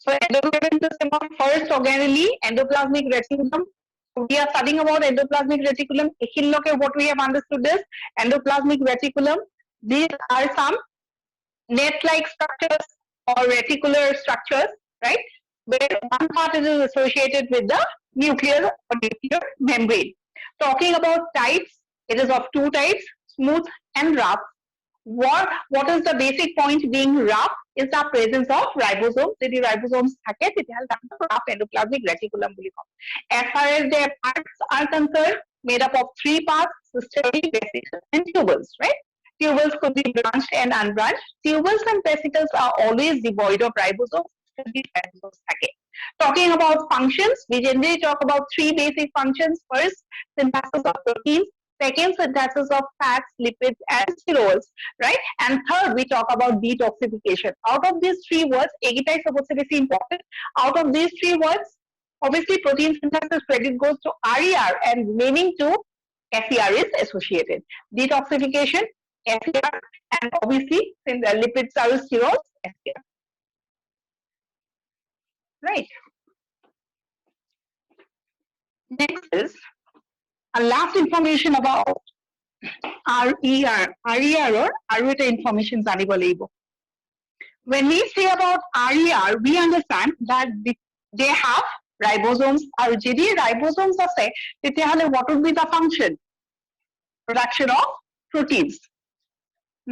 A: So endocrine system of first organelle, endoplasmic reticulum. We are studying about endoplasmic reticulum. What we have understood is endoplasmic reticulum. These are some net-like structures or reticular structures, right? Where one part is associated with the nuclear or nuclear membrane. Talking about types, it is of 2 types: smooth and rough. What is the basic point being rough is the presence of ribosomes. যদি ribosomes থাকে তেতিয়াহ'লে তাক rough endoplasmic reticulum bully com. As far as their parts are concerned, made up of 3 parts: cisternae, vesicles, and tubules, right? Tubules could be branched and unbranched. Tubules and vesicles are always devoid of ribosomes. Ribosomes থাকে. Talking about functions, we generally talk about 3 basic functions. First, synthesis of proteins. Second, synthesis of fats, lipids, and sterols, right? And third, we talk about detoxification. Out of these 3 words, egita is supposed to be important. Out of these 3 words, obviously protein synthesis credit goes to RER and remaining to SER is associated. Detoxification, SER, and obviously lipids are sterols, SER. Right. Next is a last information about RER. RER or Arvita information জানিব লাগিব. When we say about RER, we understand that they have ribosomes. আৰু যদি ribosomes আছে তেতিয়াহ'লে what would be the function? Production of proteins.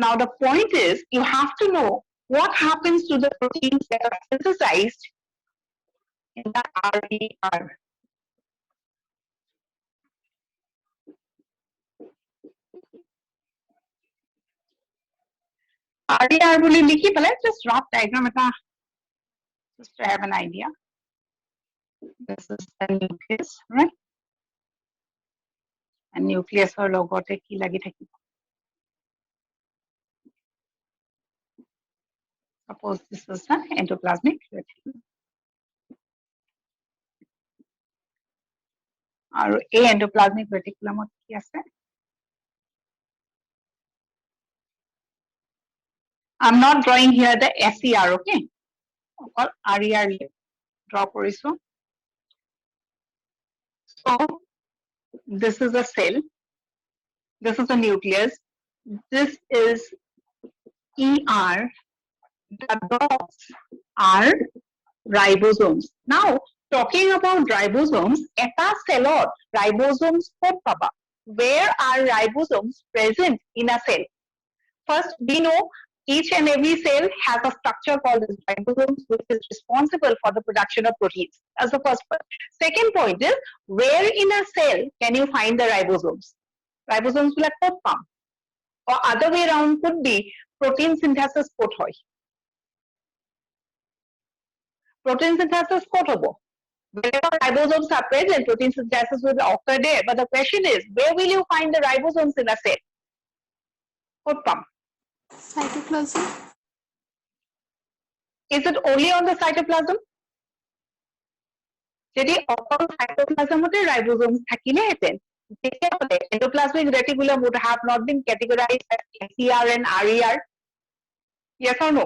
A: Now the point is you have to know what happens to the proteins that are synthesized in the RER. RER বুলি লিখি পেলাই just rough diagram এটা just to have an idea. This is the nucleus, right? And nucleus or লগতে কি লাগি থাকিব? Suppose this is the endoplasmic reticulum. আৰু এই endoplasmic reticulumত কি আছে? I'm not drawing here the SER, okay? Or RER draw কৰিছো. So this is a cell. This is a nucleus. This is ER. The dots are ribosomes. Now, talking about ribosomes, eta cellot ribosomes ক'ত পাবা? Where are ribosomes present in a cell? First, we know each and every cell has a structure called as ribosomes, which is responsible for the production of proteins. That's the first point. Second point is, where in a cell can you find the ribosomes? Ribosomes will ক'ত পাম? Or other way around could be protein synthesis ক'ত হয়? Protein synthesis ক'ত হ'ব? Wherever ribosomes are present, protein synthesis will occur there. But the question is, where will you find the ribosomes in a cell? ক'ত পাম?
B: Cytoplasm.
A: Is it only on the cytoplasm? যদি অকল cytoplasmতে ribosomes থাকিলেহেঁতেন, তেতিয়াহ'লে endoplasmic reticulum would have not been categorized as SER and RER. Yes or no?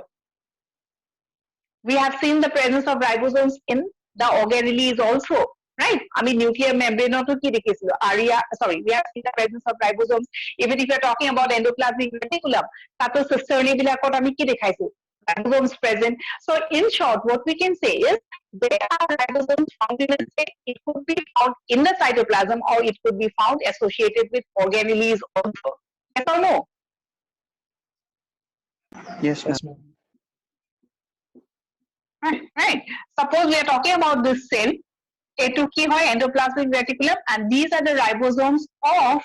A: We have seen the presence of ribosomes in the organelles also, right? I mean, nuclear membrane to ki dekhisilu RER, sorry, we have seen the presence of ribosomes. Even if you are talking about endoplasmic reticulum, tato cisternae bilakot ami ki dekhaisu? Ribosomes present. So in short, what we can say is there are ribosomes found in a cell. It could be found in the cytoplasm or it could be found associated with organelles also. Yes or no?
E: Yes, ma'am.
F: Yes, ma'am.
A: Right. Suppose we are talking about this cell, A2 ki hoy endoplasmic reticulum, and these are the ribosomes of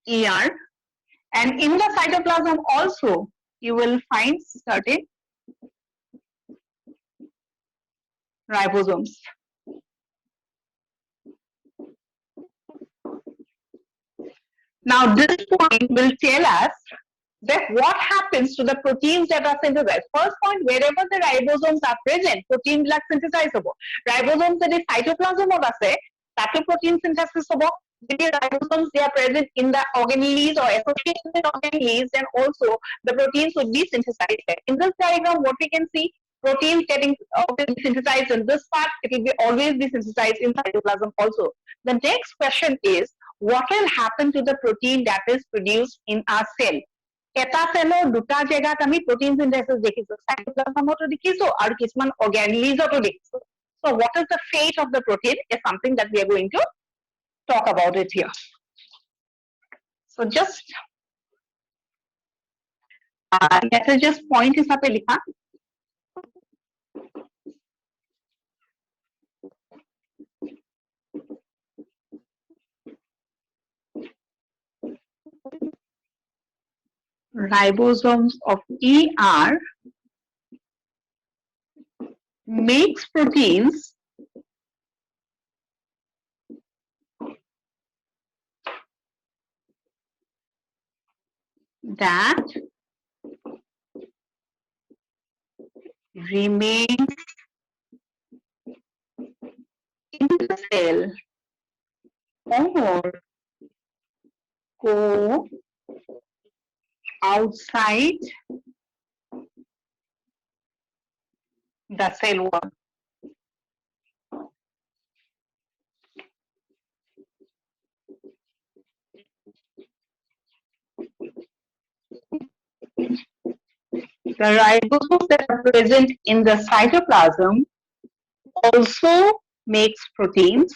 A: ER. And in the cytoplasm also, you will find certain ribosomes. Now, this point will tell us that what happens to the proteins that are synthesized. First point, wherever the ribosomes are present, protein black synthesize hobo. Ribosomes that is cytoplasm of ase, that protein synthesis hobo. The ribosomes, they are present in the organelles or associated with organelles, then also the proteins would be synthesized. In this diagram, what we can see, proteins getting synthesized in this part, it will be always be synthesized in cytoplasm also. The next question is, what will happen to the protein that is produced in our cell? এটা সেলৰ দুটা জায়গাত আমি protein synthesis দেখিছো, cytoplasmতো দেখিছো আৰু কিছুমান organellesতো দেখিছো. So what is the fate of the protein is something that we are going to talk about it here. So just just point हिसाब पे लिखा. Ribosomes of ER makes proteins that remain in the cell or go outside the cell wall. The ribosomes that are present in the cytoplasm also makes proteins.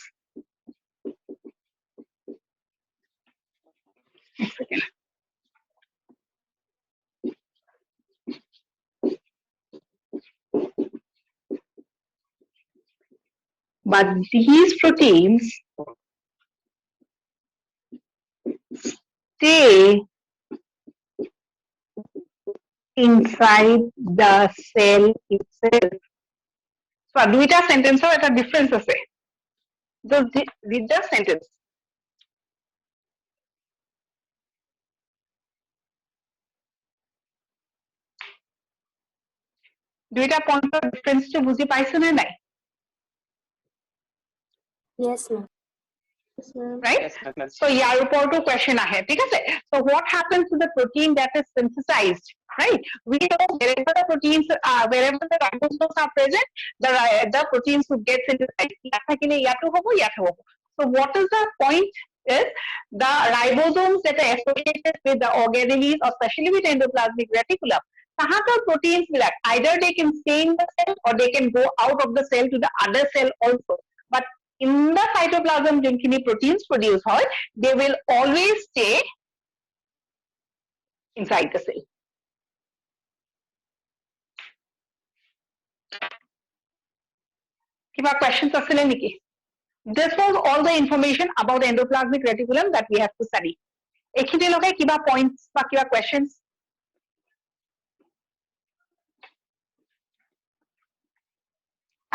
A: But these proteins stay inside the cell itself. So, দুইটা sentence একটা difference আছে. Just read the sentence. দুইটা পয়েন্টের difference টা বুঝি পাইছো না নাই?
B: Yes, ma'am.
A: Right? So ইয়ার উপরতো question আহে, ঠিক আছে? So what happens to the protein that is synthesized, right? We know wherever the proteins, wherever the ribosomes are present, the proteins would get synthesized. ইয়াত থাকিলে ইয়াতো হবো, ইয়াতো হবো. So what is the point is the ribosomes that are associated with the organelles, or especially with endoplasmic reticulum, তাহাঁতৰ proteins black either they can stay in the cell or they can go out of the cell to the other cell also. But in the cytoplasm, যোনখিনি proteins produce হয়, they will always stay inside the cell. কিবা questions আছিলে নেকি? This was all the information about the endoplasmic reticulum that we have to study. এইখিনিলৈকে কিবা points বা কিবা questions?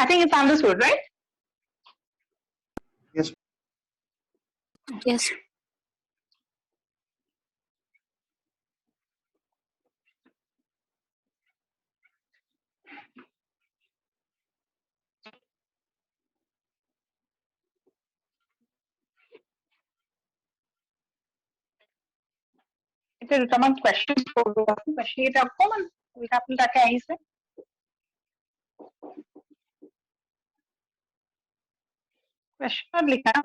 A: I think it's understood, right?
E: Yes.
B: Yes.
A: এতিয়া দুটামান questions কৰিব আছে, especially এটা অকমান উল্টা পুল্টাকে আহিছে. Question লিখা.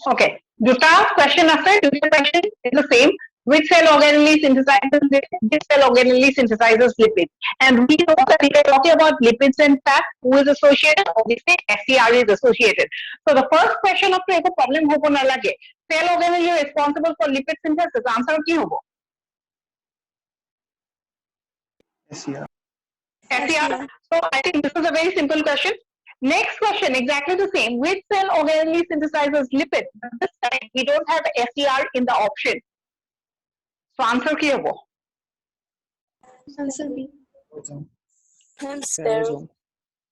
A: Okay. Duta question আছে, দুটা question is the same. Which cell organelle synthesizes lipid? This cell organelle synthesizes lipids. And we know that we are talking about lipids and fat. Who is associated? Obviously, SCR is associated. So the first question of the problem hobo na lage. Cell organelle is responsible for lipid synthesis. Answer ki hobo?
E: SCR.
A: SCR. So I think this is a very simple question. Next question, exactly the same. Which cell organelle synthesizes lipid? This time we don't have SCR in the option. So answer ki hobo?
B: Answer B.
F: Ferrosome.
B: Sparrow.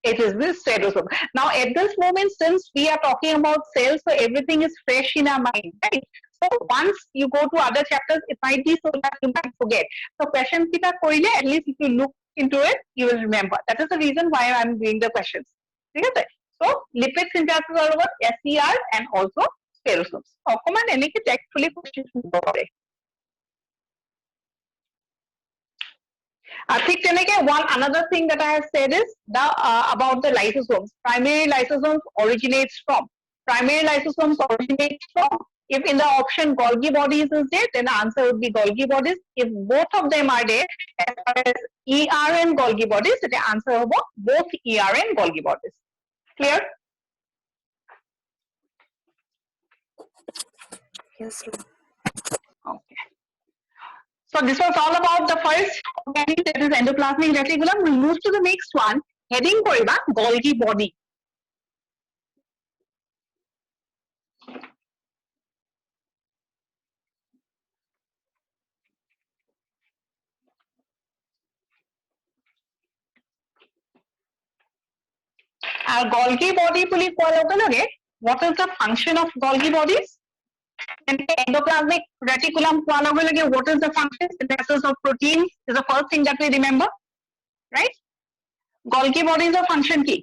A: It is this sterosome. Now, at this moment, since we are talking about cells, so everything is fresh in our mind, right? So once you go to other chapters, it might be so that you might forget. So questions kita korile, at least if you look into it, you will remember. That is the reason why I am doing the questions. Okay? So lipid synthesis are about SCR and also sterosomes. Command any textfully questions. I think one another thing that I have said is the about the lysosomes. Primary lysosomes originates from. If in the option Golgi bodies is there, then the answer would be Golgi bodies. If both of them are there, as far as ER and Golgi bodies, the answer will be both ER and Golgi bodies. Clear?
B: Yes, ma'am.
A: Okay. So this was all about the first organic, that is endoplasmic reticulum. We'll move to the next one. Heading koriba Golgi body. Golgi body বুলি কোৱাৰ লগে লগে, what is the function of Golgi bodies? And endoplasmic reticulum কোৱাৰ লগে লগে, what is the function? Synthesis of proteins is the first thing that we remember, right? Golgi bodies of function কি?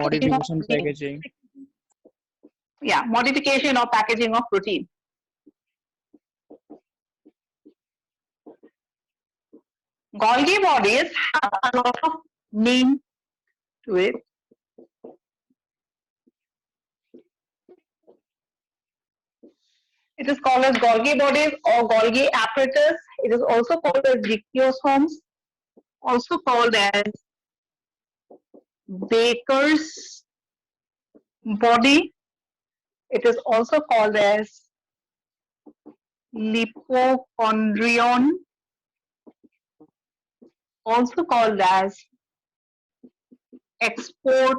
F: Modification, packaging.
A: Yeah, modification or packaging of protein. Golgi bodies have a lot of name to it. It is called as Golgi bodies or Golgi apparatus. It is also called as dictyosomes, also called as Baker's body. It is also called as lipochondrion, also called as export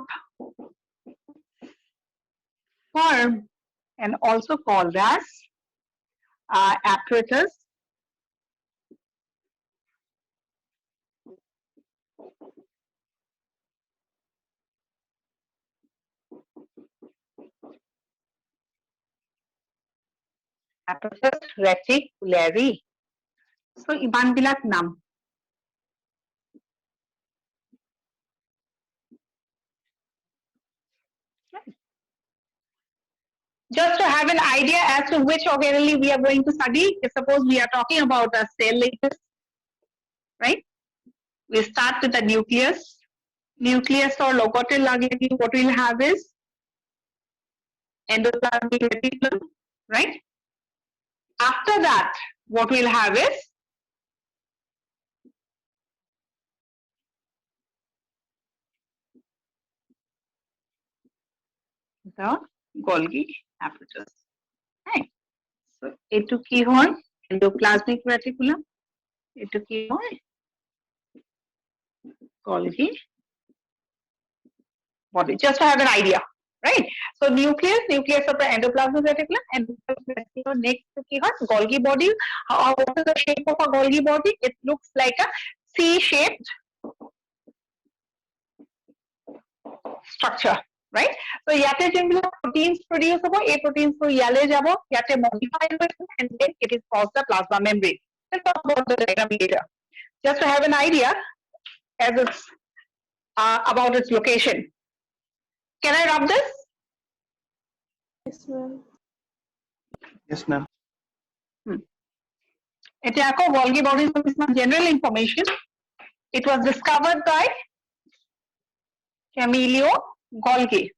A: form, and also called as apparatus. Apparatus reticulari. So iman bilak nam. Just to have an idea as to which organelle we are going to study, if suppose we are talking about a cell like this, right? We start with the nucleus. Nucleus or logotil lagi, what we'll have is endoplasmic reticulum, right? After that, what we'll have is the Golgi apparatus, right? So, etu ki hoy? Endoplasmic reticulum. Etu ki hoy? Golgi body. Just to have an idea, right? So, nucleus of the endoplasmic reticulum, and next to ki hoy? Golgi body. What is the shape of a Golgi body? It looks like a C-shaped structure, right? So yate jemila proteins produce hobo, a proteins to yale jabo, yate modified and then it is caused the plasma membrane. Let's talk about the diagram later. Just to have an idea as it's about its location. Can I rub this?
B: Yes, ma'am.
E: Yes, ma'am.
A: এতিয়া আকৌ Golgi bodies of general information. It was discovered by Camillo Golgi.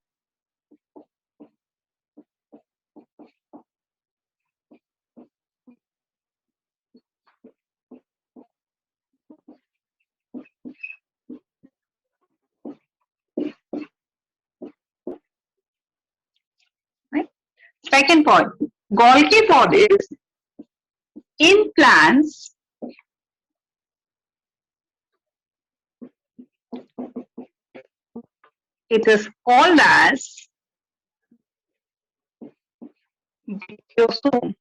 A: Right? Second point, Golgi bodies in plants it is called as dictyosome.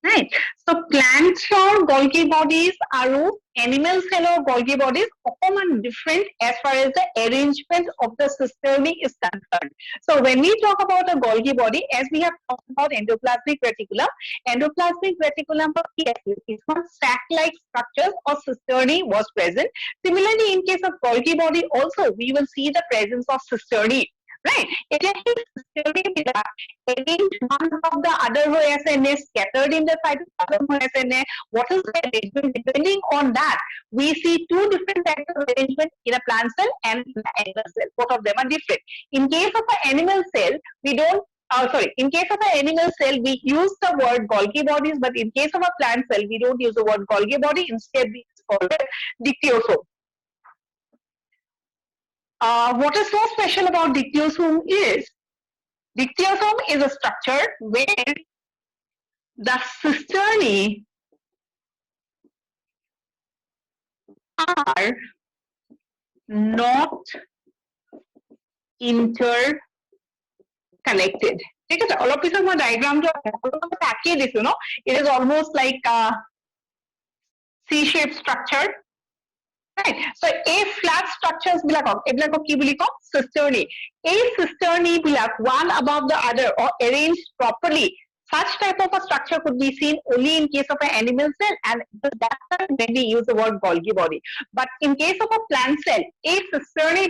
A: Right. So plant cell Golgi bodies are animal cell or Golgi bodies often different as far as the arrangement of the cisternae is concerned. So when we talk about a Golgi body, as we have talked about endoplasmic reticulum yes, is one sac-like structures or cisternae was present. Similarly, in case of Golgi body also, we will see the presence of cisternae. Right. It is cisternae arranged one above the other হৈ আছে নে scattered in the cytoplasm হৈ আছে নে what is the arrangement depending on that we see two different types of arrangement in a plant cell and the animal cell both of them are different in case of an animal cell we don't in case of an animal cell we use the word Golgi bodies but in case of a plant cell we don't use the word Golgi body instead we call it dictyosome. What is so special about dictyosome is dictyosome is a structure where the cisternae are not interconnected. ঠিক আছে অলপ পিছত মই ডায়াগ্ৰামটো আঁকিয়ে দিছো ন it is almost like a C-shaped structure. Right. So a flat structures এইবিলাকক কি বুলি কম cisternae. A cisternae black one above the other or arranged properly. Such type of a structure could be seen only in case of an animal cell and that's when we use the word Golgi body. But in case of a plant cell, a cisternae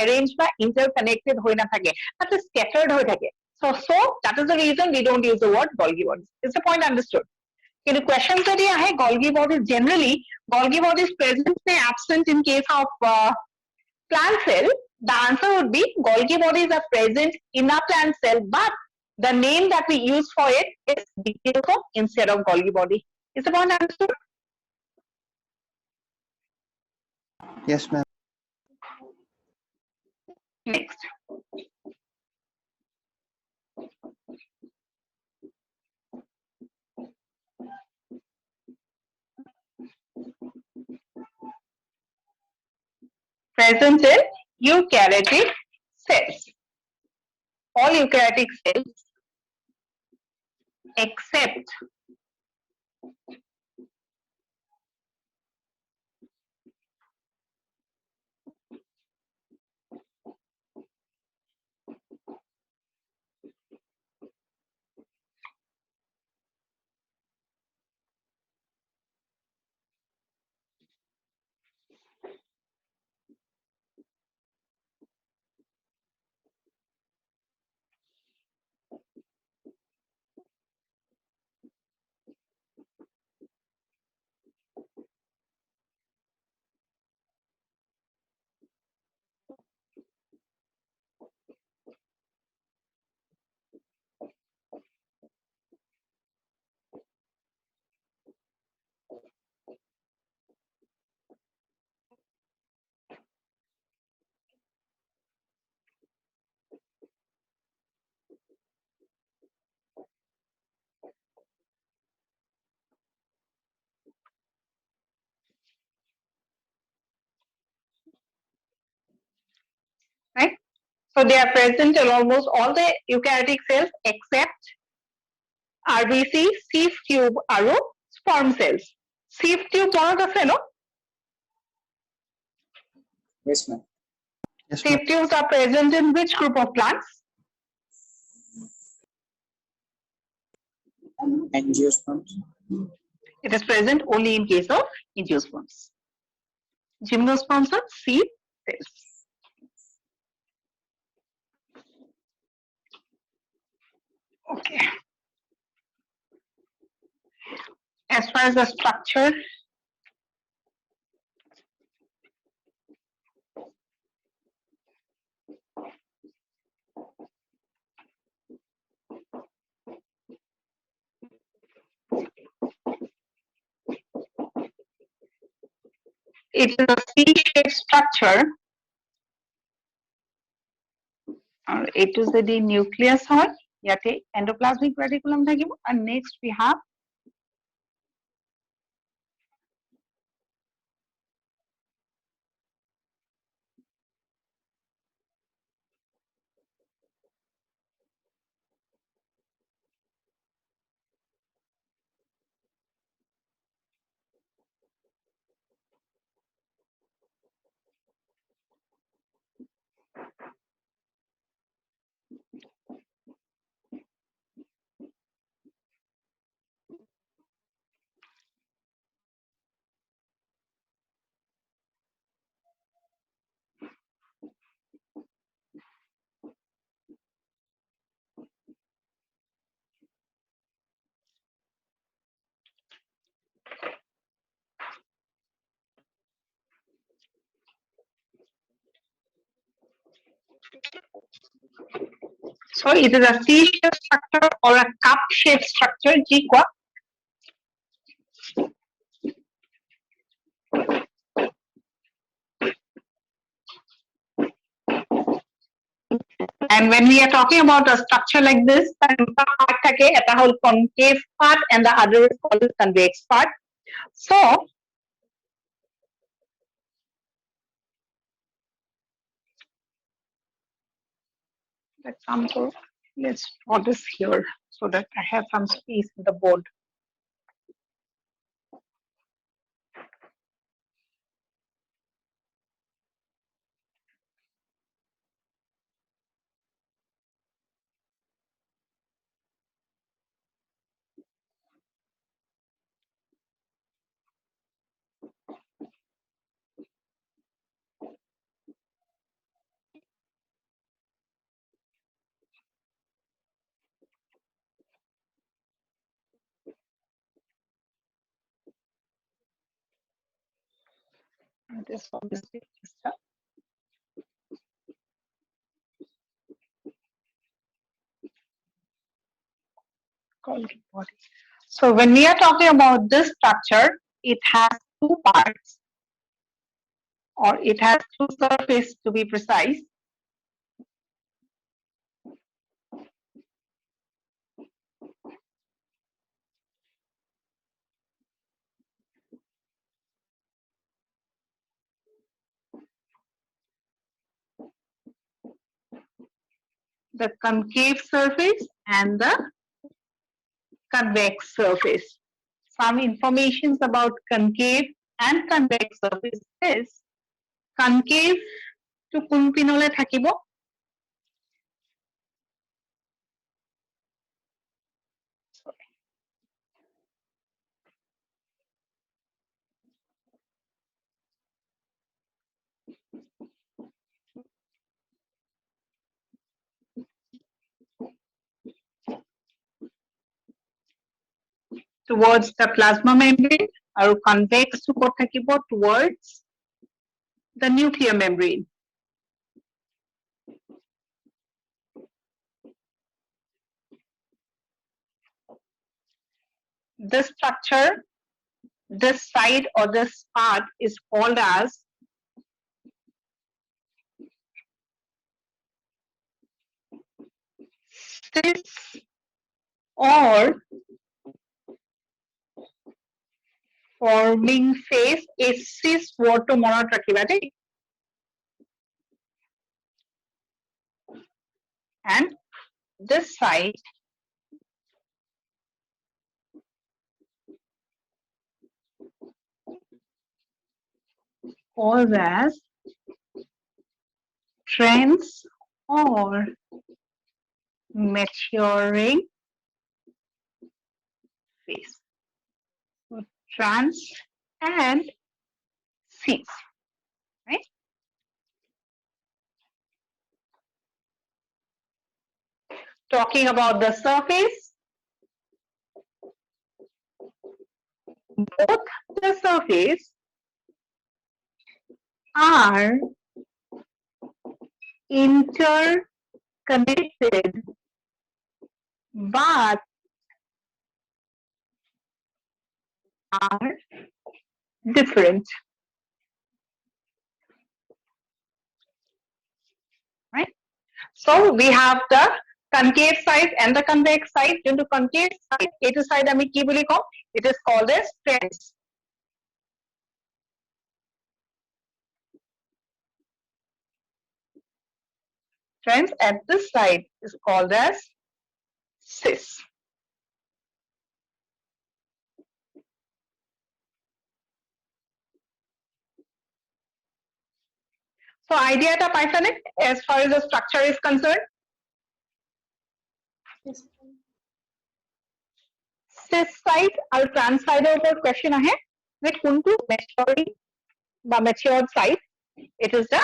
A: arranged by interconnected হৈ নাথাকে that is scattered হৈ থাকে. So that is the reason we don't use the word Golgi body. Is the point understood? In the question study, Golgi bodies generally, Golgi bodies present may absent in case of plant cell. The answer would be Golgi bodies are present in a plant cell, but the name that we use for it is dictyosome instead of Golgi body. Is the point understood?
E: Yes, ma'am.
A: Next. Present in eukaryotic cells. All eukaryotic cells except right. So they are present in almost all the eukaryotic cells except RBC, sieve tube, আৰু sperm cells. Sieve tube মনত আছে ন?
C: Yes, ma'am.
E: Yes,
A: Sieve
E: ma'am.
A: tubes are present in which group of plants?
C: Angiosperms.
A: It is present only in case of angiosperms. Gymnosperms are sieve cells. Okay. As far as the structure it is a C-shaped structure. আৰু এইটো যদি nucleus হয় ইয়াতে endoplasmic reticulum থাকিব and next we have so it is a C-shaped structure or a cup-shaped structure ji কোৱা and when we are talking about a structure like this তার দুটা part থাকে এটা হল concave part and the other is called the convex part so example let's draw this here so that I have some space in the board. This obviously is the Golgi body. So when we are talking about this structure, it has two parts, or it has two surfaces to be precise. The concave surface and the convex surface. Some informations about concave and convex surface is concave to কোন পিনলে থাকিব towards the plasma membrane আৰু convex to ক'ত থাকিব towards the nuclear membrane. This structure, this side or this part is called as cis or forming phase. A cis word to মনত ৰাখিবা দেই and this side called as trans or maturing phase. So trans and cis, right? Talking about the surface, both the surface are interconnected but are different. So we have the concave side and the convex side. Into concave side, it is side ami ki boli kom? It is called as trends. Trends at this side is called as cis. So idea ta paisa ne as far as the structure is concerned.
B: Yes, ma'am.
A: Cis side और trans side over question ahe যে কোনটো maturing বা matured side. It is the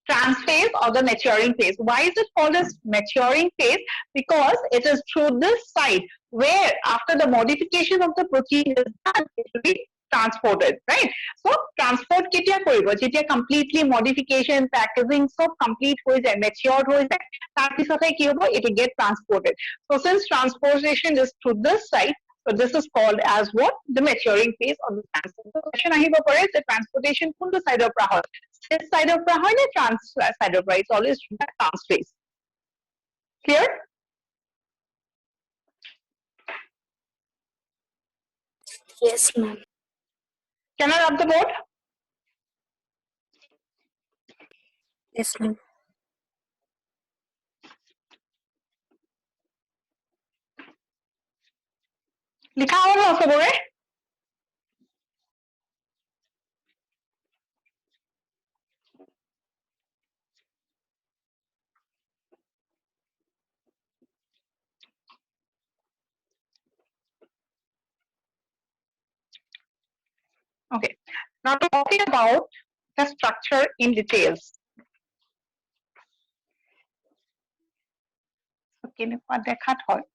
A: trans phase or the maturing phase. Why is it called as maturing phase? Because it is through this side where after the modification of the protein is done, it will be transported, right? So transport কেতিয়া কৰিব যেতিয়া completely modification packaging সব complete হৈ যায় matured হৈ যায় তাৰ পিছতে কি হ'ব it will get transported. So since transportation is through this side, so this is called as what? The maturing phase of the transport. So question আহিব পাৰে যে transportation কোনটো সাইডৰ পৰা হয়? Cis side of the হয় নে trans side of the It's always the trans phase. Clear?
B: Yes, ma'am.
A: Can I rub the board?
B: Yes, ma'am.
A: লিখা হ'ল ন চবৰে? Okay. Now talking about the structure in details. So কেনেকুৱা দেখাত হয়?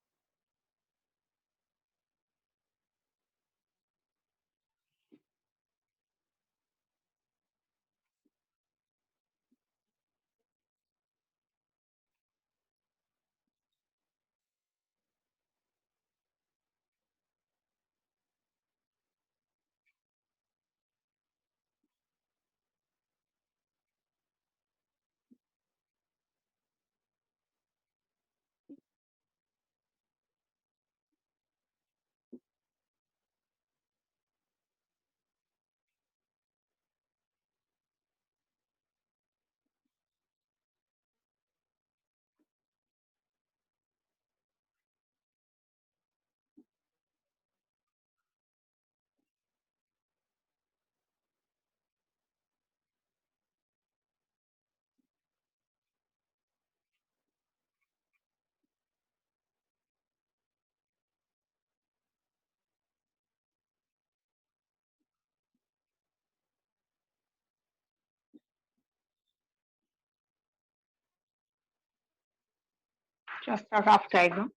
A: Just a rough diagram.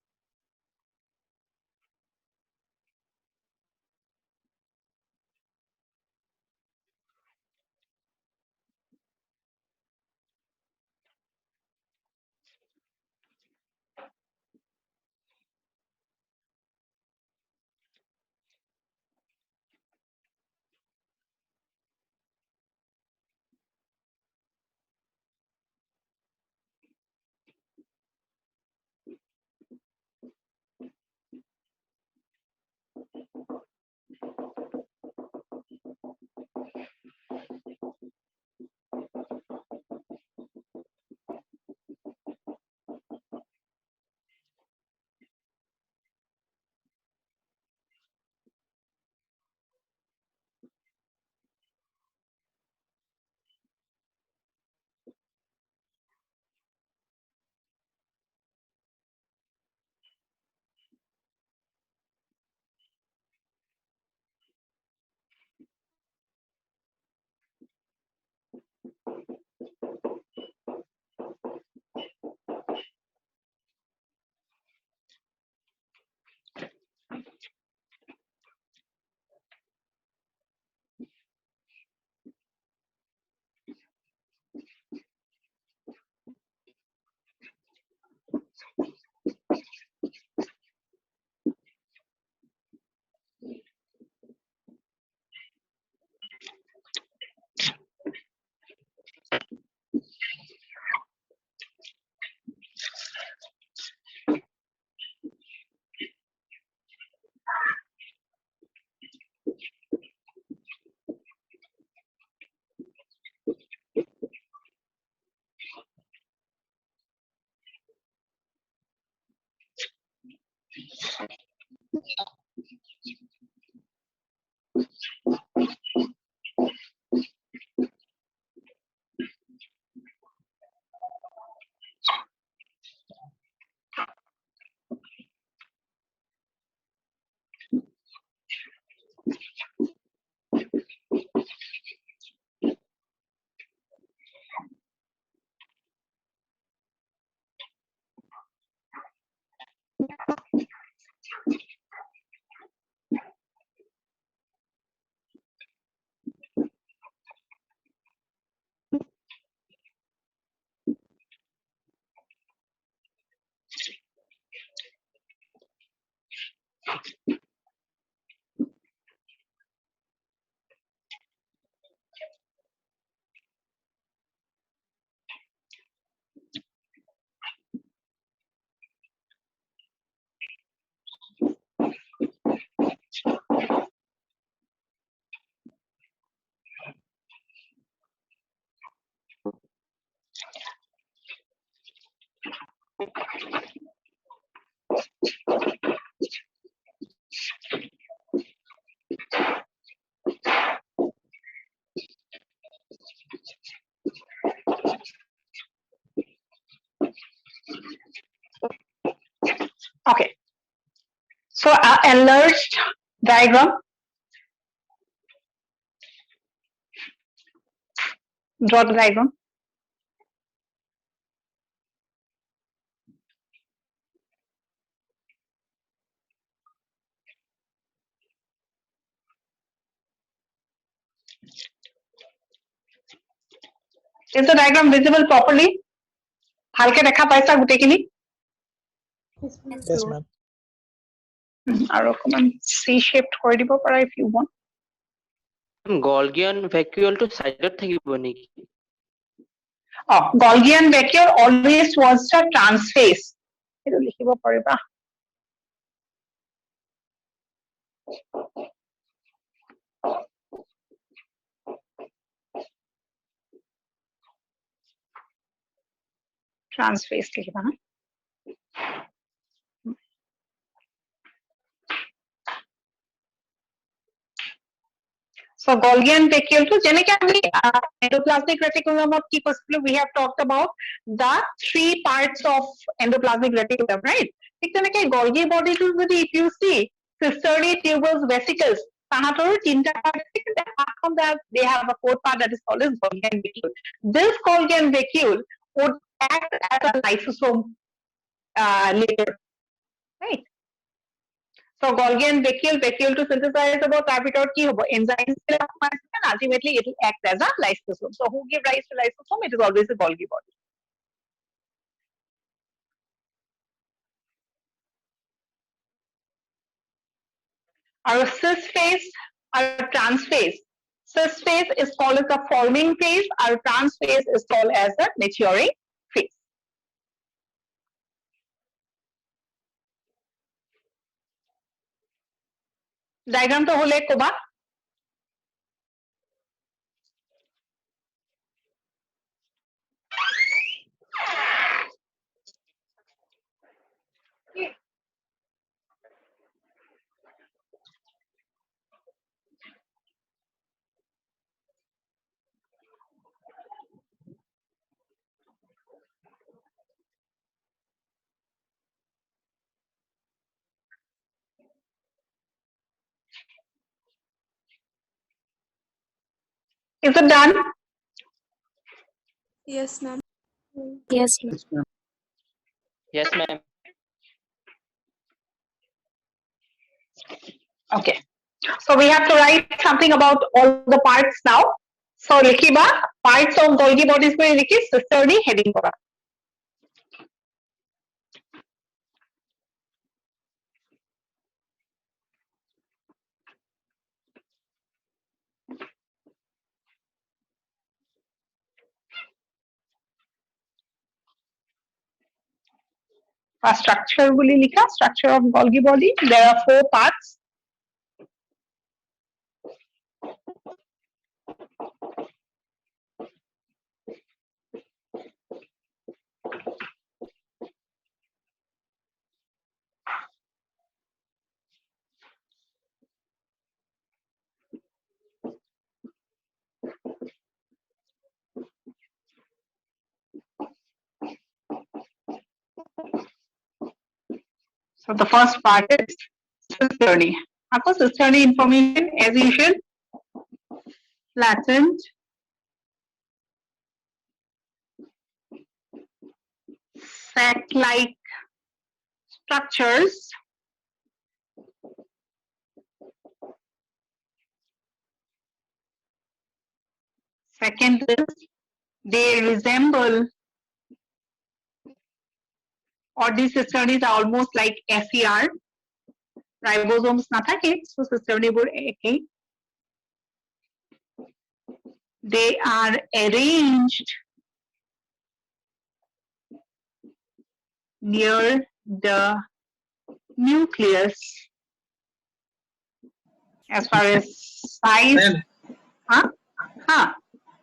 A: Okay. So enlarged diagram. Draw the diagram. Is the diagram visible properly? ভালকে দেখা পাইছা গুটেখিনি?
F: Yes, ma'am.
A: আৰু অকমান C shaped কৰি দিব পাৰা if you want.
D: Golgian vacuole to side থাকিব নেকি?
A: Oh, Golgian vacuole always was a transphase. এইটো লিখিব পাৰিবা. Transphase লিখিবা না? So Golgian vacuole to যেনেকে আমি endoplasmic reticulumত কি কৈছিলো, we have talked about the 3 parts of endoplasmic reticulum, right? ঠিক তেনেকে Golgi body to যদি if you see cisternae, tubules, vesicles, তাহাঁতৰো 3টা part আছে, কিন্তু apart from that they have a 4th part that is called as Golgian vacuole. This Golgian vacuole would act as a lysosome later, right? So Golgian vacuole to synthesize about তাৰ ভিতৰত কি হ'ব, enzymes বিলাক সোমাইছে and ultimately it will act as a lysosome. So who give rise to lysosome? It is always a Golgi body. Our cis phase, our trans phase. Cis phase is called as the forming phase. Our trans phase is called as the maturing phase. Diagram to hole koba. Is it done?
B: Yes, ma'am. Yes, ma'am.
C: Yes, ma'am.
D: Yes, ma'am.
A: Okay. So we have to write something about all the parts now. So likhiba parts of Golgi bodies kori likhi cisternae heading kora. Structure boli likha, structure of Golgi body. There are 4 parts. So the first part is cisternae. Of cisternae information as usual, flattened, sac-like structures. Second is they resemble, or these cisternae are almost like SER. Ribosomes na thake, so cisternae bor ekei. They are arranged near the nucleus. As far as size,
H: ma'am
A: हाँ हाँ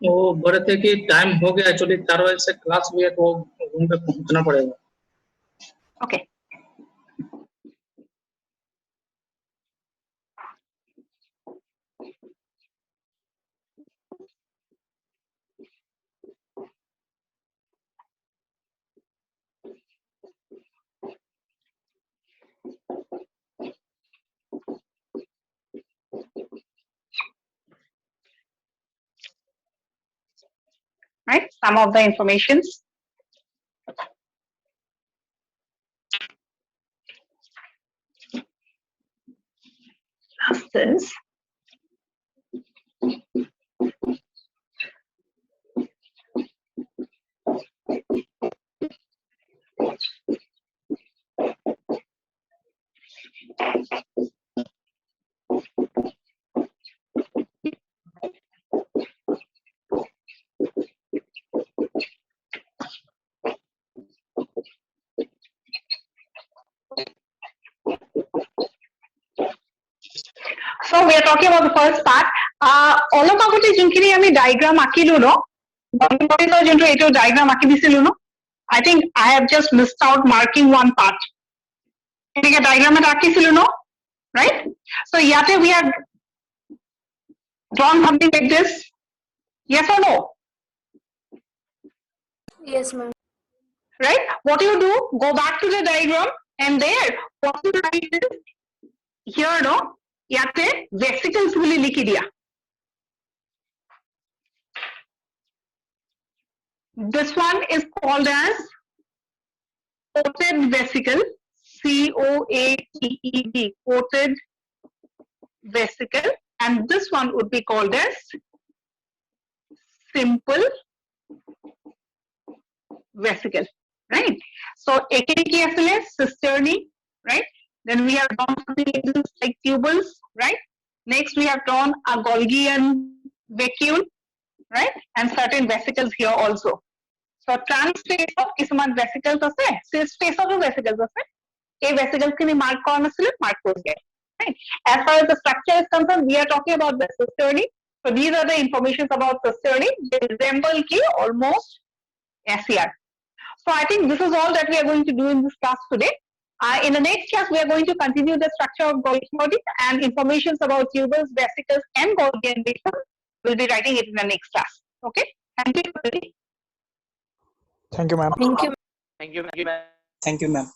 H: वो बोल रहे थे कि time हो गया actually 4 बजे से क्लास भी है तो रूम पे पहुंचना पड़ेगा.
A: Okay. Right, some of the informations. This. So we are talking about the first part. All of our jinkini ami diagram akilu no. Diagram aki disilu no. I think I have just missed out marking one part. Diagram akisilu no, right? So yate we have drawn something like this. Yes or no?
B: Yes, ma'am.
A: Right? What do you do? Go back to the diagram and there what you write is here no. Yate vesicles will likhi diya. This one is called as coated vesicle, COATED, coated vesicle, and this one would be called as simple vesicle, right? So, ekini cisternae, right? Then we have drawn something like tubules, right? Next, we have drawn a Golgian vacuole, right? And certain vesicles here also. So transpace of কিছুমান vesicles আছে, cis-space of vesicles আছে. এই vesicles খিনি mark কৰা নাছিলে, mark কৰিছে. Right? As far as the structure is concerned, we are talking about the cisternae. So these are the informations about cisternae. They resemble almost SCR. So I think this is all that we are going to do in this class today. In the next class, we are going to continue the structure of Golgi body and informations about tubules, vesicles, and Golgi vacuole. We'll be writing it in the next class. Okay? Thank you.
F: Thank you, ma'am.
B: Thank you.
D: Thank you, ma'am.
C: Thank you, ma'am.